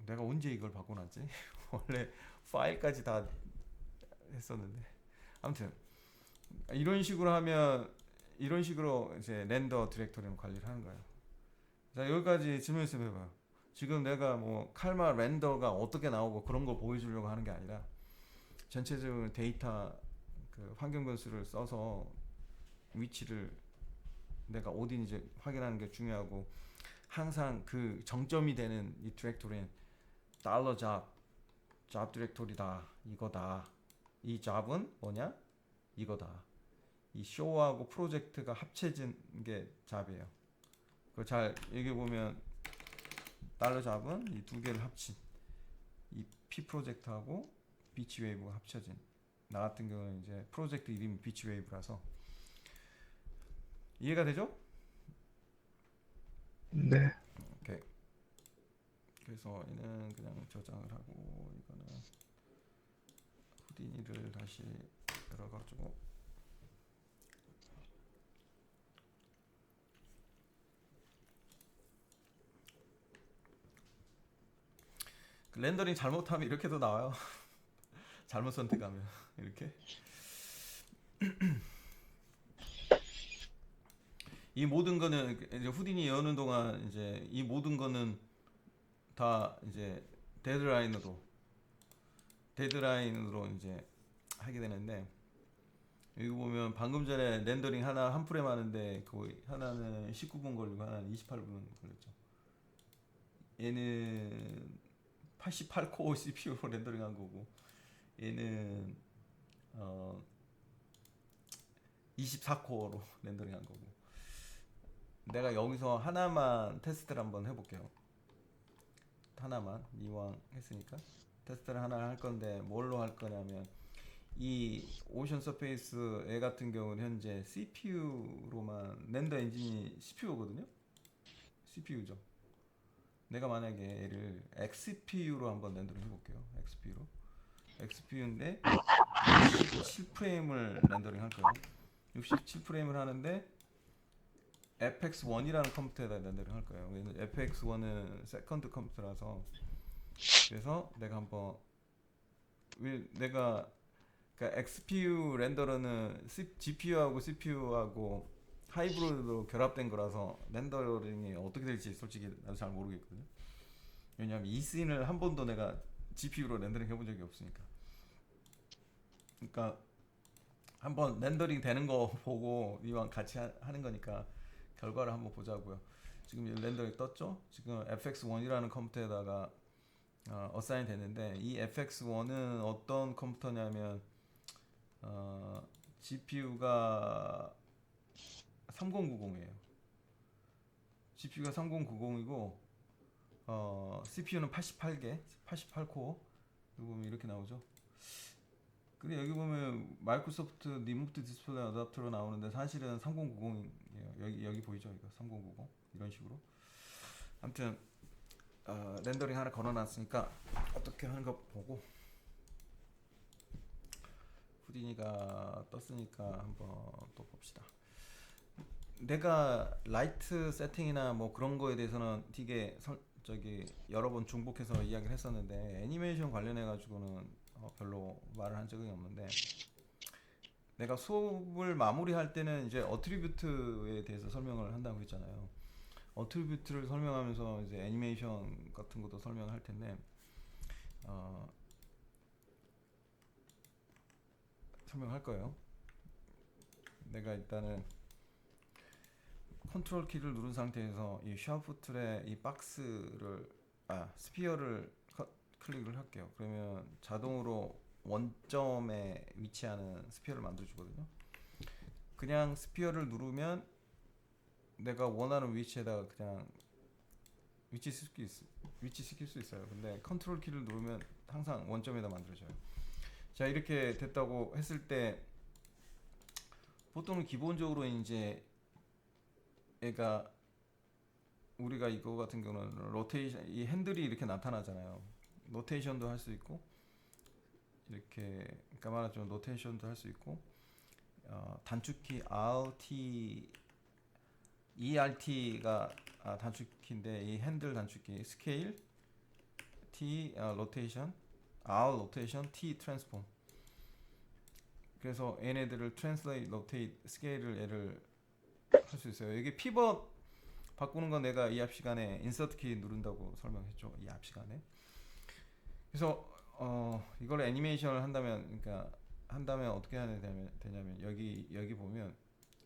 내가 언제 이걸 바꿔놨지? 원래 파일까지 다 했었는데 아무튼 이런 식으로 하면 이런 식으로 이제 렌더 디렉토리는 관리를 하는 거예요. 자 여기까지 질문 있으면 해봐요. 지금 내가 뭐 칼마 렌더가 어떻게 나오고 그런 걸 보여주려고 하는 게 아니라 전체적인 데이터 그 환경 변수를 써서 위치를 내가 어디인지 확인하는 게 중요하고 항상 그 정점이 되는 이 디렉토리는 달러 잡 디렉토리다 이거다. 이 잡은 뭐냐? 이거다. 이 쇼하고 프로젝트가 합쳐진 게 잡이에요. 그 잘 여기 보면 달러 잡은 이 두 개를 합친 이 P 프로젝트하고 비치 웨이브가 합쳐진 나 같은 경우는 이제 프로젝트 이름이 비치 웨이브라서 이해가 되죠? 네. 오케이. 그래서 얘는 그냥 저장을 하고 이거는 후디니를 다시 열어가지고 그 렌더링 잘못하면 이렇게도 나와요. 잘못 선택하면 이렇게 이 모든 거는 이제 후디니 여는 동안 이제 이 모든 거는 다 이제 데드라인으로 이제 하게 되는데 여기 보면 방금 전에 렌더링 하나 한 프레임 하는데 그 하나는 19분 걸리고 하나는 28분 걸렸죠. 얘는 88코어 CPU로 렌더링 한 거고 얘는 24코어로 렌더링 한 거고 내가 여기서 하나만 테스트를 한번 해볼게요. 하나만 이왕 했으니까 테스트를 하나 할 건데 뭘로 할 거냐면 이 오션 서페이스 애 같은 경우는 현재 CPU로만 렌더 엔진이 CPU거든요. CPU죠. 내가 만약에 얘를 XPU로 한번 렌더를 해볼게요. XPU로 XPU인데 67프레임을 렌더링 할 거예요. 67프레임을 하는데 FX1이라는 컴퓨터에다 렌더링 할 거예요. 왜냐면 FX1은 세컨드 컴퓨터라서. 그래서 내가 한번 내가 그러니까 XPU 렌더러는 GPU하고 CPU하고 하이브리드로 결합된 거라서 렌더링이 어떻게 될지 솔직히 나도 잘 모르겠거든요. 왜냐하면 이 씬을 한 번도 내가 GPU로 렌더링 해본 적이 없으니까. 그러니까 한번 렌더링 되는 거 보고 이왕 같이 하는 거니까 결과를 한번 보자고요. 지금 렌더링 떴죠? 지금 FX1이라는 컴퓨터에다가 어사인 됐는데 이 FX1은 어떤 컴퓨터냐면 GPU가 3090이에요. GPU가 3090이고 CPU는 88개, 88코어. 여기 보면 이렇게 나오죠. 근데 여기 보면 마이크로소프트 리모트 디스플레이 어댑터로 나오는데 사실은 3090이에요. 여기 보이죠? 이거 3090 이런 식으로. 아무튼 렌더링 하나 걸어놨으니까 어떻게 하는 거 보고 후디니가 떴으니까 한번 또 봅시다. 내가 라이트 세팅이나 뭐 그런 거에 대해서는 되게 여러 번 중복해서 이야기를 했었는데 애니메이션 관련해 가지고는 별로 말을 한 적이 없는데 내가 수업을 마무리할 때는 이제 어트리뷰트에 대해서 설명을 한다고 했잖아요. 어트리뷰트를 설명하면서 이제 애니메이션 같은 것도 설명할 텐데 설명할 거예요. 내가 일단은 컨트롤 키를 누른 상태에서 이 샤프트의 이 박스를 스피어를 클릭을 할게요. 그러면 자동으로 원점에 위치하는 스피어를 만들어 주거든요. 그냥 스피어를 누르면 내가 원하는 위치에다가 그냥 위치시킬 수 있어요. 근데 컨트롤 키를 누르면 항상 원점에다 만들어져요. 자, 이렇게 됐다고 했을 때 보통은 기본적으로 이제 얘가 우리가 이거 같은 경우는 로테이션, 이 핸들이 이렇게 나타나잖아요. 로테이션도 할 수 있고 이렇게 그러니까 말하자면 로테이션도 할 수 있고 단축키 RT, ERT가 단축키인데 이 핸들 단축키 스케일 T 로테이션, R 로테이션, T 트랜스폼. 그래서 얘네들을 트랜슬레이트, 로테이트, 스케일을 얘를 할 수 있어요. 이게 피벗 바꾸는 건 내가 이 앞 시간에 인서트 키 누른다고 설명했죠. 이 앞 시간에. 그래서 이걸 애니메이션을 한다면 어떻게 해야 되냐면 여기 보면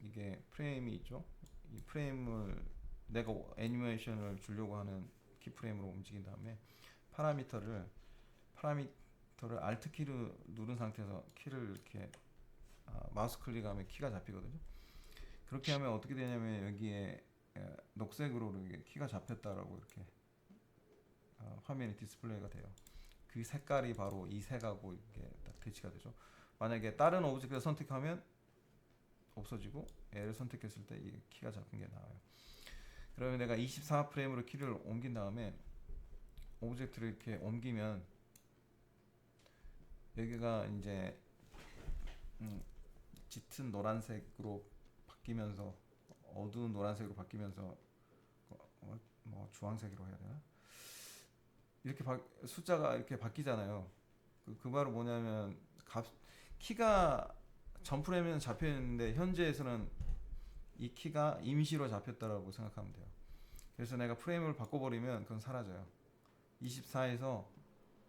이게 프레임이 있죠. 이 프레임을 내가 애니메이션을 주려고 하는 키 프레임으로 움직인 다음에 파라미터를 Alt 키를 누른 상태에서 키를 이렇게 마우스 클릭하면 키가 잡히거든요. 그렇게 하면 어떻게 되냐면 여기에 녹색으로 이렇게 키가 잡혔다라고 이렇게 화면에 디스플레이가 돼요. 그 색깔이 바로 이 색하고 이렇게 딱 대치가 되죠. 만약에 다른 오브젝트를 선택하면 없어지고 얘를 선택했을 때 이 키가 잡힌 게 나와요. 그러면 내가 24프레임으로 키를 옮긴 다음에 오브젝트를 이렇게 옮기면 여기가 이제 짙은 노란색으로 바뀌면서 어두운 노란색으로 바뀌면서 뭐 주황색으로 해야 되나? 이렇게 숫자가 이렇게 바뀌잖아요. 그 말은 뭐냐면 키가 전 프레임에는 잡혀 있는데 현재에서는 이 키가 임시로 잡혔다라고 생각하면 돼요. 그래서 내가 프레임을 바꿔버리면 그건 사라져요. 24에서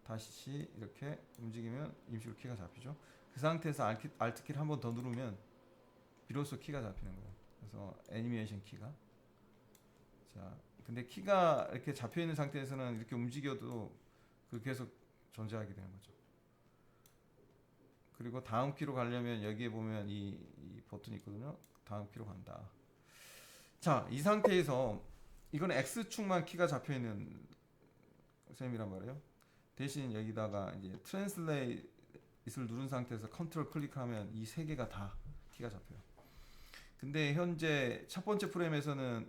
다시 이렇게 움직이면 임시로 키가 잡히죠. 그 상태에서 Alt 키를 한 번 더 누르면 비로소 키가 잡히는 거예요. 그래서 애니메이션 키가. 자, 근데 키가 이렇게 잡혀 있는 상태에서는 이렇게 움직여도 그 계속 존재하게 되는 거죠. 그리고 다음 키로 가려면 여기에 보면 이 버튼이 있거든요. 다음 키로 간다. 자, 이 상태에서 이건 X축만 키가 잡혀 있는 셈이란 말이에요. 대신 여기다가 이제 트랜슬레이트를 누른 상태에서 컨트롤 클릭하면 이 세 개가 다 키가 잡혀요. 근데 현재 첫 번째 프레임에서는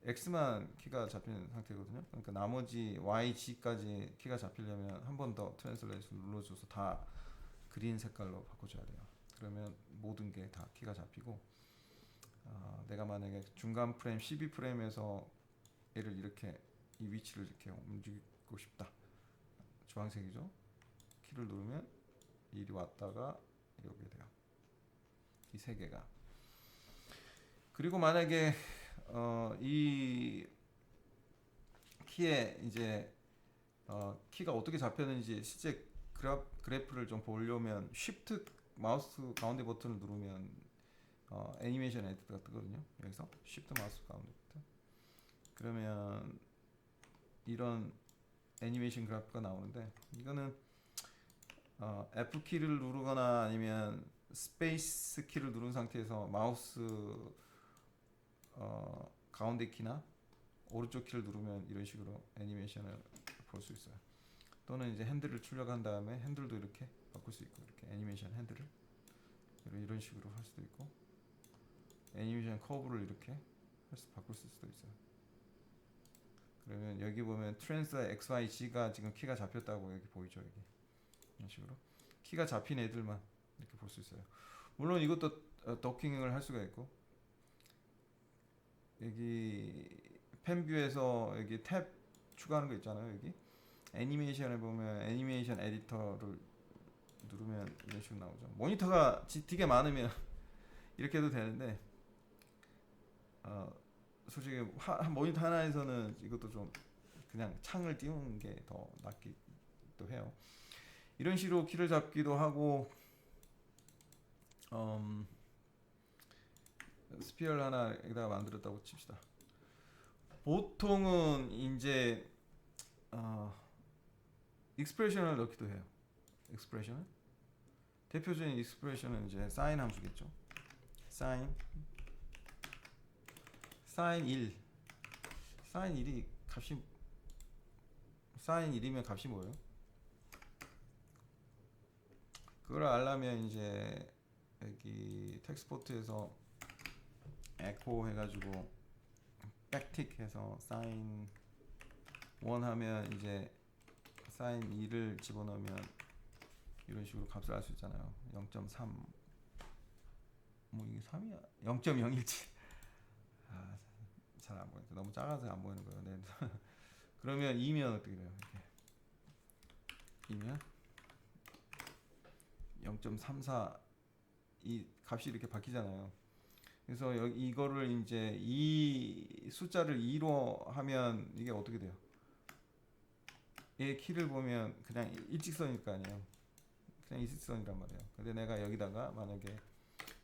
X만 키가 잡히는 상태거든요. 그러니까 나머지 Y, G까지 키가 잡히려면 한 번 더 트랜슬레이션 눌러줘서 다 그린 색깔로 바꿔줘야 돼요. 그러면 모든 게 다 키가 잡히고 내가 만약에 중간 프레임 12프레임에서 얘를 이렇게 이 위치를 이렇게 움직이고 싶다. 주황색이죠. 키를 누르면 이리 왔다가 이렇게 돼요. 이 세 개가. 그리고 만약에 이 키에 이제 키가 어떻게 잡혔는지 실제 그래프를 좀 보려면 Shift 마우스 가운데 버튼을 누르면 애니메이션 에디터가 뜨거든요. 여기서 Shift 마우스 가운데 버튼. 그러면 이런 애니메이션 그래프가 나오는데 이거는 F 키를 누르거나 아니면 스페이스 키를 누른 상태에서 마우스 가운데 키나 오른쪽 키를 누르면 이런 식으로 애니메이션을 볼 수 있어요. 또는 이제 핸들을 출력한 다음에 핸들도 이렇게 바꿀 수 있고 이렇게 애니메이션 핸들을 이런 식으로 할 수도 있고 애니메이션 커브를 이렇게 바꿀 수도 있어요. 그러면 여기 보면 트랜스 XYG가 지금 키가 잡혔다고 여기 보이죠. 여기 이런 식으로 키가 잡힌 애들만 이렇게 볼 수 있어요. 물론 이것도 도킹을 할 수가 있고 여기 펜뷰에서 여기 탭 추가하는 거 있잖아요. 여기 애니메이션에 보면 애니메이션 에디터를 누르면 이런 식으로 나오죠. 모니터가 되게 많으면 이렇게 해도 되는데 솔직히 모니터 하나에서는 이것도 좀 그냥 창을 띄우는 게 더 낫기도 해요. 이런 식으로 키를 잡기도 하고 스피어를 하나 여기다가 만들었다고 칩시다. 보통은 이제 익스프레션을 넣기도 해요. 익스프레션은 대표적인 익스프레션은 이제 사인 함수겠죠. 사인 1 사인 1이 값이 사인 1이면 값이 뭐예요? 그걸 알려면 이제 여기 텍스포트에서 에코 해가지고 백틱 해서 사인 1 하면 이제 사인 2를 집어넣으면 이런 식으로 값을 알 수 있잖아요. 0.3 뭐 이게 3이야? 0.017 잘 안 보여. 너무 작아서 안 보이는 거예요. 네. 그러면 2면 어떻게 돼요? 이렇게 2면 0.34 이 값이 이렇게 바뀌잖아요. 그래서 이거를 이제 이 숫자를 2로 하면 이게 어떻게 돼요? 얘 키를 보면 그냥 일직선일 거 아니에요. 그냥 일직선이란 말이에요. 근데 내가 여기다가 만약에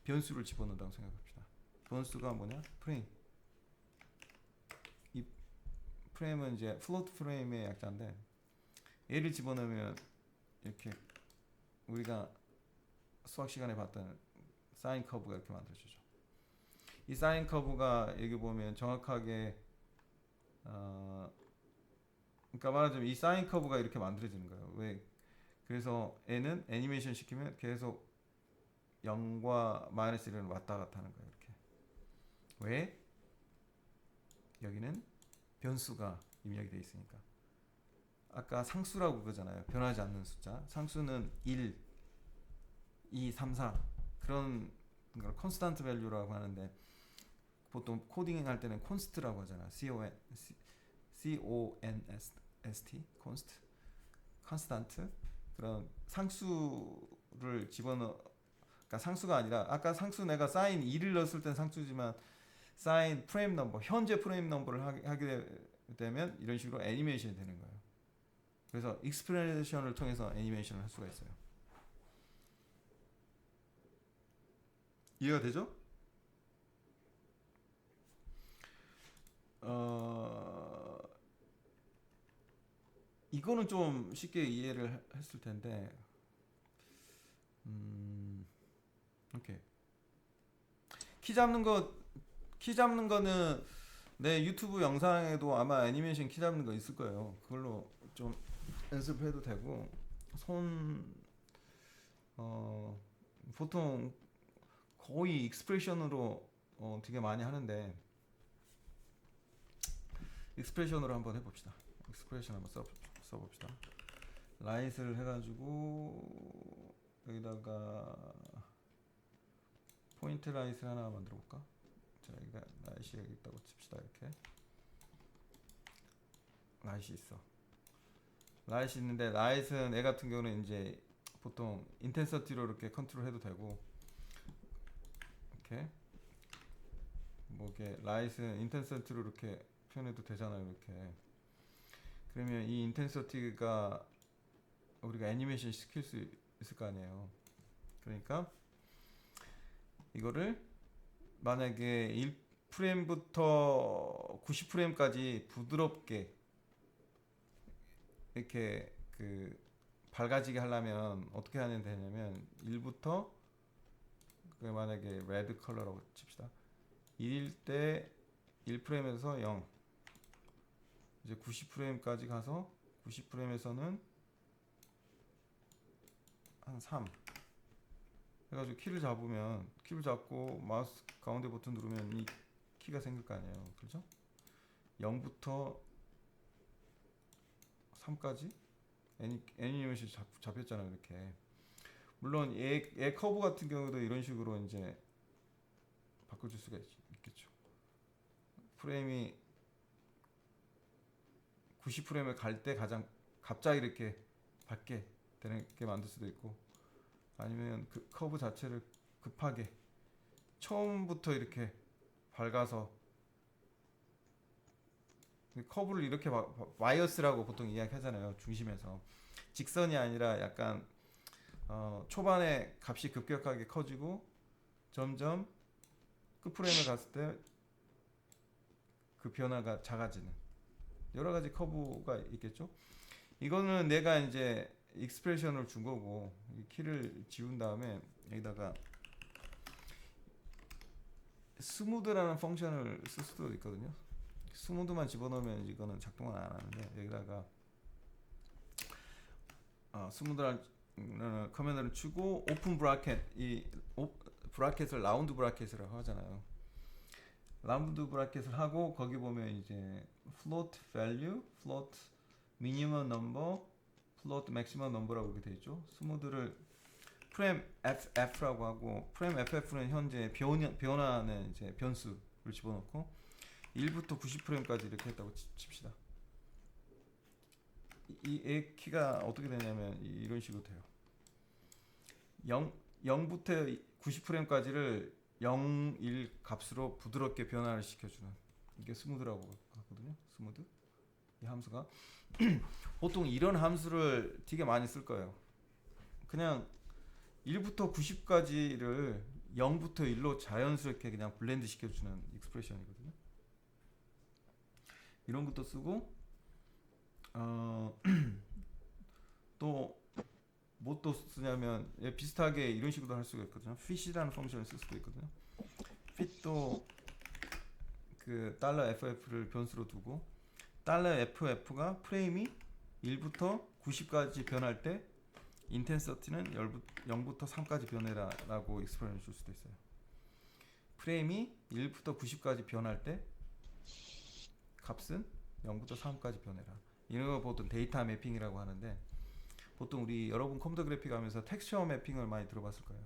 변수를 집어넣는다고 생각합시다. 변수가 뭐냐? 프레임. 이 프레임은 이제 플로트 프레임의 약자인데 얘를 집어넣으면 이렇게 우리가 수학 시간에 봤던 사인 커브가 이렇게 만들어지죠. 이 사인 커브가 여기 보면 정확하게 그러니까 말하자면 이 사인 커브가 이렇게 만들어지는 거예요. 왜? 그래서 얘는 애니메이션 시키면 계속 0과 마이너스 1은 왔다 갔다 하는 거예요. 이렇게. 왜? 여기는 변수가 입력이 되어 있으니까. 아까 상수라고 그러잖아요. 변하지 않는 숫자. 상수는 1, 2, 3, 4 그런 걸 컨스탄트 밸류라고 하는데 보통 코딩 할 때는 콘스트라고 하잖아. C-O-N-S-T 콘스트 컨스탄트 그런 상수를 집어넣어 그러니까 상수가 아니라 아까 상수 내가 사인 2를 넣었을 땐 상수지만 사인 프레임 넘버 현재 프레임 넘버를 하게 되면 이런 식으로 애니메이션이 되는 거예요. 그래서 익스프레션을 통해서 애니메이션을 할 수가 있어요. 이해가 되죠? 이거는 좀 쉽게 이해를 했을 텐데 오케이. 키 잡는 거는 내 유튜브 영상에도 아마 애니메이션 키 잡는 거 있을 거예요. 그걸로 좀 연습해도 되고 보통 거의 익스프레션으로 되게 많이 하는데 익스프레션으로 한번 해봅시다. 익스프레션 한번 써봅시다. 라이트를 해가지고 여기다가 포인트 라이트 하나 만들어 볼까? 자, 여기가 라이트가 있다고 칩시다. 이렇게 라이트 있어. 라이트 있는데 라이트는 애 같은 경우는 이제 보통 인텐서티로 이렇게 컨트롤해도 되고, 이렇게 뭐게 라이트는 인텐서티로 이렇게 표현해도 되잖아요. 이렇게. 그러면 이 인텐서티가 우리가 애니메이션 시킬 수 있을 거 아니에요. 그러니까 이거를 만약에 1프레임부터 90프레임까지 부드럽게 이렇게 그 밝아지게 하려면 어떻게 하면 되냐면 1부터 그 만약에 레드 컬러라고 칩시다. 1일 때 1프레임에서 0, 이제 90프레임까지 가서 90프레임에서는 한 3 해가지고 키를 잡고 마우스 가운데 버튼 누르면 이 키가 생길 거 아니에요. 그렇죠? 0부터 3까지 애니메이션이 잡혔잖아요. 이렇게. 물론 얘 커브 같은 경우도 이런 식으로 이제 바꿔줄 수가 있겠죠. 프레임이 90프레임을 갈 때 가장 갑자기 이렇게 밝게 되게 만들 수도 있고, 아니면 그 커브 자체를 급하게 처음부터 이렇게 밝아서 커브를 이렇게 바이어스라고 보통 이야기하잖아요. 중심에서 직선이 아니라 약간 초반에 값이 급격하게 커지고 점점 끝프레임을 갔을 때 그 변화가 작아지는 여러 가지 커브가 있겠죠. 이거는 내가 이제 익스프레션을 준 거고, 이 키를 지운 다음에 여기다가 스무드라는 펑션을 쓸 수도 있거든요. 스무드만 집어넣으면 이거는 작동을 안 하는데, 여기다가 스무드라는 커맨드를 주고 오픈 브라켓, 브라켓을 라운드 브라켓이라고 하잖아요. 라운드 브라켓을 하고 거기 보면 이제 float value, float minimum number, float maximum number라고 이렇게 되어 있죠. 스무드를 프레임 FF라고 하고, 프레임 FF는 현재 변화하는 이제 변수를 집어넣고 1부터 90프레임까지 이렇게 했다고 칩시다. 이 키가 어떻게 되냐면 이런 식으로 돼요. 0부터 90프레임까지를 0, 1 값으로 부드럽게 변화를 시켜주는, 이게 스무드라고 하거든요. 스무드, 이 함수가 보통 이런 함수를 되게 많이 쓸 거예요. 그냥 1부터 90까지를 0부터 1로 자연스럽게 그냥 블렌드 시켜주는 익스프레션이거든요. 이런 것도 쓰고, 또 뭐 또 쓰냐면 비슷하게 이런 식으로 할 수가 있거든요. fit이라는 펑션을 쓸 수도 있거든요. fit도 그 $FF를 변수로 두고 $FF가 프레임이 1부터 90까지 변할 때 인텐서티는 0부터 3까지 변해라 라고 익스프레션을 줄 수도 있어요. 프레임이 1부터 90까지 변할 때 값은 0부터 3까지 변해라. 이런 거 보통 데이터 매핑이라고 하는데, 보통 우리 여러분 컴퓨터 그래픽 하면서 텍스처 매핑을 많이 들어봤을 거예요.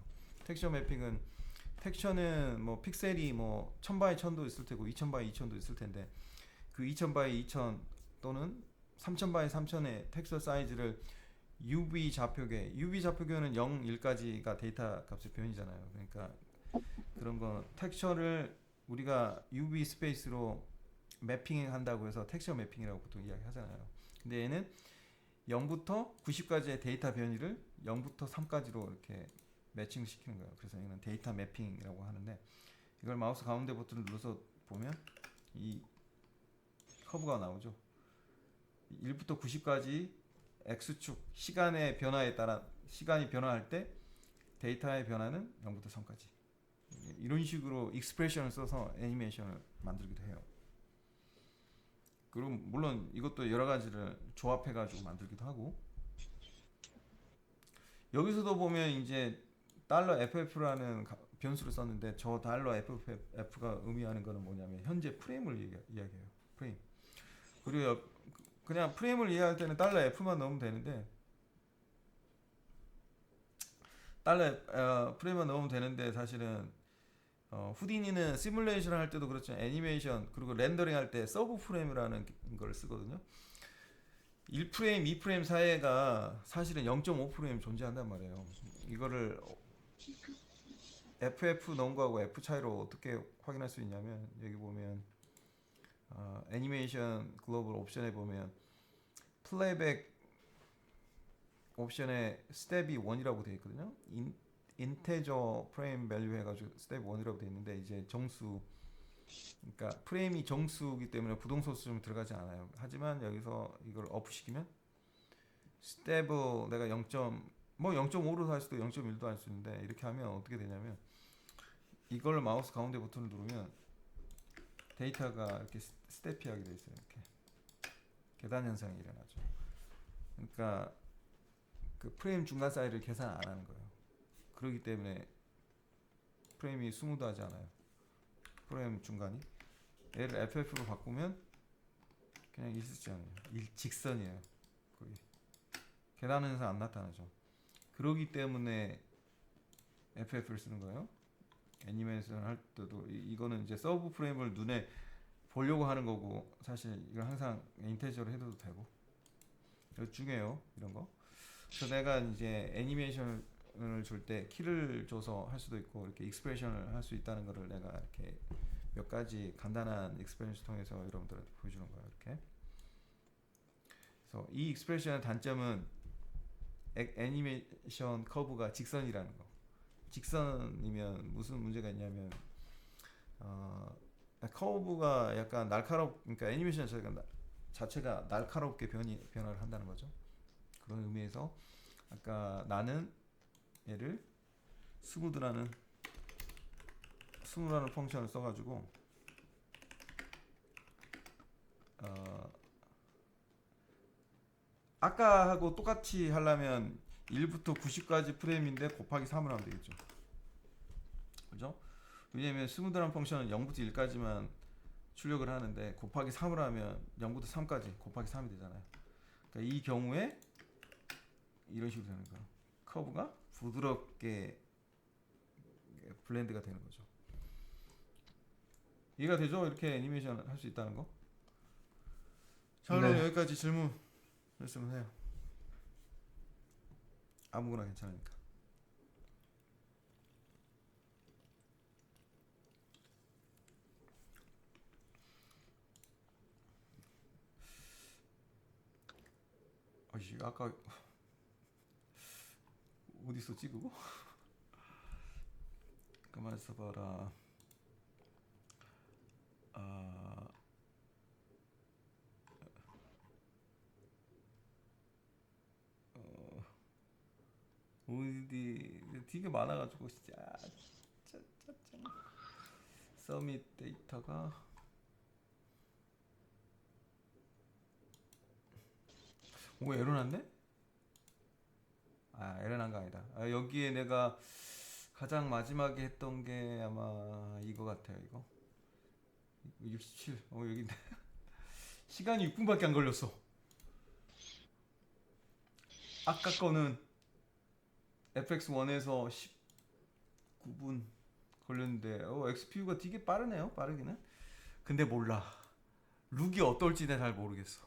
텍스처는 뭐 픽셀이 뭐 1000바이 1000도 있을 테고 2000바이 2000도 있을 텐데, 그 2000바이 2000 또는 3000바이 3000의 텍스처 사이즈를 UV 좌표계는 0, 1까지가 데이터 값의 변이잖아요. 그러니까 그런 거 텍스처를 우리가 UV 스페이스로 매핑 한다고 해서 텍스처 매핑이라고 보통 이야기 하잖아요. 근데 얘는 0부터 90까지의 데이터 변이를 0부터 3까지로 이렇게 매칭 시키는 거예요. 그래서 이거는 데이터 매핑이라고 하는데, 이걸 마우스 가운데 버튼을 눌러서 보면 이 커브가 나오죠. 1부터 90까지 X축 시간의 변화에 따라, 시간이 변화할 때 데이터의 변화는 0부터 3까지, 이런 식으로 익스프레션을 써서 애니메이션을 만들기도 해요. 그리고 물론 이것도 여러 가지를 조합해 가지고 만들기도 하고, 여기서도 보면 이제 $FF라는 변수를 썼는데, 저 $FF가 의미하는 거는 뭐냐면 현재 프레임을 이야기해요. 그리고 그냥 프레임을 이해할 때는 달러 F만 넣으면 되는데 프레임만 넣으면 되는데 사실은 후디니는 시뮬레이션 할 때도 그렇죠. 애니메이션 그리고 렌더링 할 때 서브 프레임이라는 걸 쓰거든요. 1프레임, 2프레임 사이가 사실은 0.5프레임 존재한단 말이에요. 이거를 FF 넣은 거하고 F 차이로 어떻게 확인할 수 있냐면 여기 보면 애니메이션 글로벌 옵션에 보면 플레이백 옵션에 스텝이 1이라고 되어 있거든요. 인테저 프레임 밸류 해가지고 스텝 1이라고 되어 있는데 이제 정수 그러니까 프레임이 정수이기 때문에 부동소수 좀 들어가지 않아요. 하지만 여기서 이걸 업 시키면 스텝을 내가 0.5로 할 수도 0.1도 할 수 있는데 이렇게 하면 어떻게 되냐면 이걸 마우스 가운데 버튼을 누르면 데이터가 이렇게 스텝이 하게 돼 있어요. 이렇게 계단 현상이 일어나죠. 그러니까 그 프레임 중간 사이를 계산 안 하는 거예요. 그렇기 때문에 프레임이 스무드하지 않아요. 프레임 중간이 얘를 FF로 바꾸면 그냥 일직선이에요. 일직선이에요. 거기 계단 현상 안 나타나죠. 그러기 때문에 FF를 쓰는 거예요. 애니메이션 할 때도 이거는 이제 서브 프레임을 눈에 보려고 하는 거고 사실 이걸 항상 인테저로 해도 되고 이거 중요해요. 이런 거. 그래서 내가 이제 애니메이션을 줄 때 키를 줘서 할 수도 있고 이렇게 익스프레션을 할 수 있다는 거를 내가 이렇게 몇 가지 간단한 익스프레션을 통해서 여러분들한테 보여주는 거예요. 이렇게. 그래서 이 익스프레션의 단점은 애니메이션 커브가 직선이라는 거. 직선이면 무슨 문제가 있냐면 커브가 약간 그러니까 애니메이션 자체가 날카롭게 변화를 한다는 거죠. 그런 의미에서 아까 나는 얘를 스무드라는 펑션을 써가지고 아까하고 똑같이 하려면 1부터 90까지 프레임인데 곱하기 3을 하면 되겠죠. 그죠? 왜냐면 스무드라는 펑션은 0부터 1까지만 출력을 하는데 곱하기 3을 하면 0부터 3까지 곱하기 3이 되잖아요. 그러니까 이 경우에 이런 식으로 되는 거예요. 커브가 부드럽게 블렌드가 되는 거죠. 이해가 되죠? 이렇게 애니메이션 할 수 있다는 거. 자, 그럼 네. 여기까지 질문 있으면 해요. 아무거나 괜찮으니까. 아씨, 아까 어디서 찍고? 가만 있어봐라. 어디 되게 많아가지고 진짜 서밋 데이터가 오 에러 났네? 에러 난 거 아니다. 여기에 내가 가장 마지막에 했던 게 아마 이거 같아요. 이거 67. 여기 있네. 시간이 6분밖에 안 걸렸어. 아까 거는 FX1에서 19분 걸렸는데 XPU가 되게 빠르네요. 빠르기는. 근데 몰라. 룩이 어떨지는 잘 모르겠어.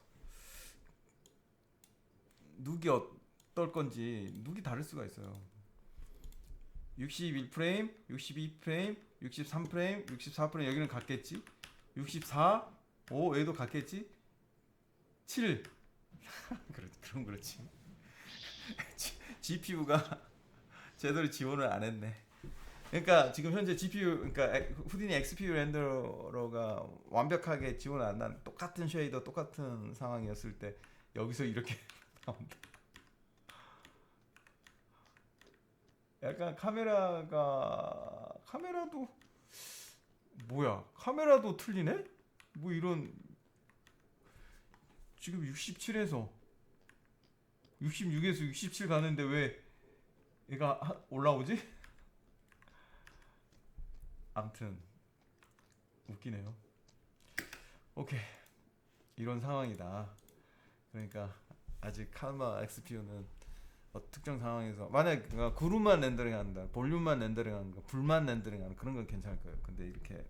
룩이 어떨 건지 룩이 다를 수가 있어요. 61프레임, 62프레임, 63프레임, 64프레임 여기는 같겠지? 64, 얘도 같겠지? 7 그럼 그렇지. GPU가 제대로 지원을 안 했네. 그러니까 지금 현재 GPU 그러니까 후디니 XPU 렌더러가 완벽하게 지원을 안 한 똑같은 쉐이더 똑같은 상황이었을 때 여기서 이렇게 나온다. 약간 카메라도 뭐야? 카메라도 틀리네? 뭐 이런 지금 67에서 66에서 67 가는데 왜 얘가 올라오지? 아무튼 웃기네요. 오케이. 이런 상황이다. 그러니까 아직 카르마 XPU는 특정 상황에서 만약 그룹만 렌더링한다, 볼륨만 렌더링하는 거, 불만 렌더링하는 그런 건 괜찮을 거예요. 근데 이렇게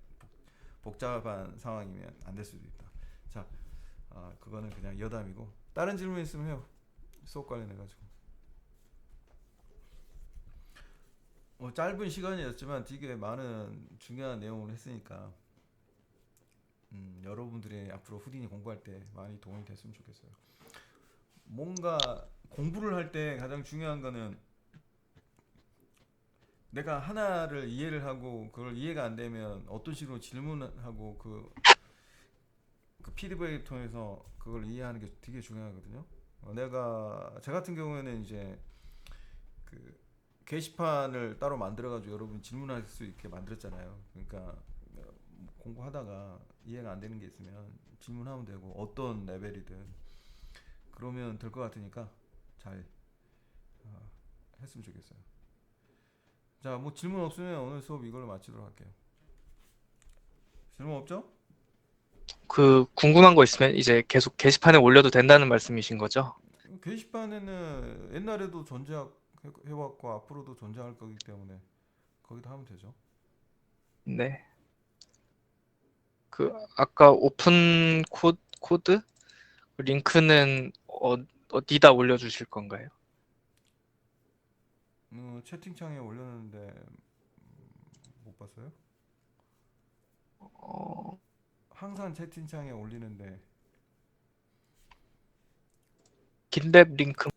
복잡한 상황이면 안 될 수도 있다. 자, 그거는 그냥 여담이고 다른 질문 있으면 해요. 수업 관련해 가지고. 짧은 시간이었지만 되게 많은 중요한 내용을 했으니까 여러분들이 앞으로 후디니 공부할 때 많이 도움이 됐으면 좋겠어요. 뭔가 공부를 할 때 가장 중요한 거는 내가 하나를 이해를 하고 그걸 이해가 안 되면 어떤 식으로 질문하고 그 피드백을 통해서 그걸 이해하는 게 되게 중요하거든요. 내가 제 같은 경우에는 이제 그 게시판을 따로 만들어가지고 여러분 질문할 수 있게 만들었잖아요. 그러니까 공부하다가 이해가 안 되는 게 있으면 질문하면 되고 어떤 레벨이든 그러면 될 것 같으니까 잘 했으면 좋겠어요. 자, 뭐 질문 없으면 오늘 수업 이걸로 마치도록 할게요. 질문 없죠? 그 궁금한 거 있으면 이제 계속 게시판에 올려도 된다는 말씀이신 거죠? 게시판에는 옛날에도 존재해왔고 앞으로도 존재할 거기 때문에 거기다 하면 되죠. 네. 그 아까 오픈 코드 링크는 어디다 올려주실 건가요? 채팅창에 올렸는데 못 봤어요? 어, 항상 채팅창에 올리는데 깃랩 링크.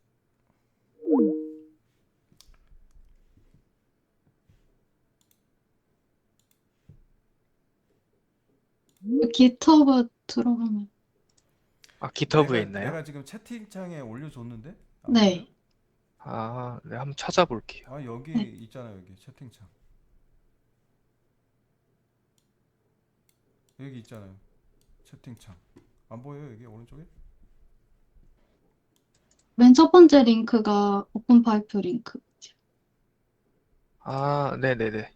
GitHub 들어가면. 깃허브에 있나요? 내가 지금 채팅창에 올려줬는데 안 보여요? 네. 네, 한번 찾아볼게요. 여기 네. 있잖아요. 여기 채팅창 여기 있잖아요. 채팅창 안 보여요? 여기 오른쪽에? 맨 첫 번째 링크가 오픈파이프 링크. 네네네.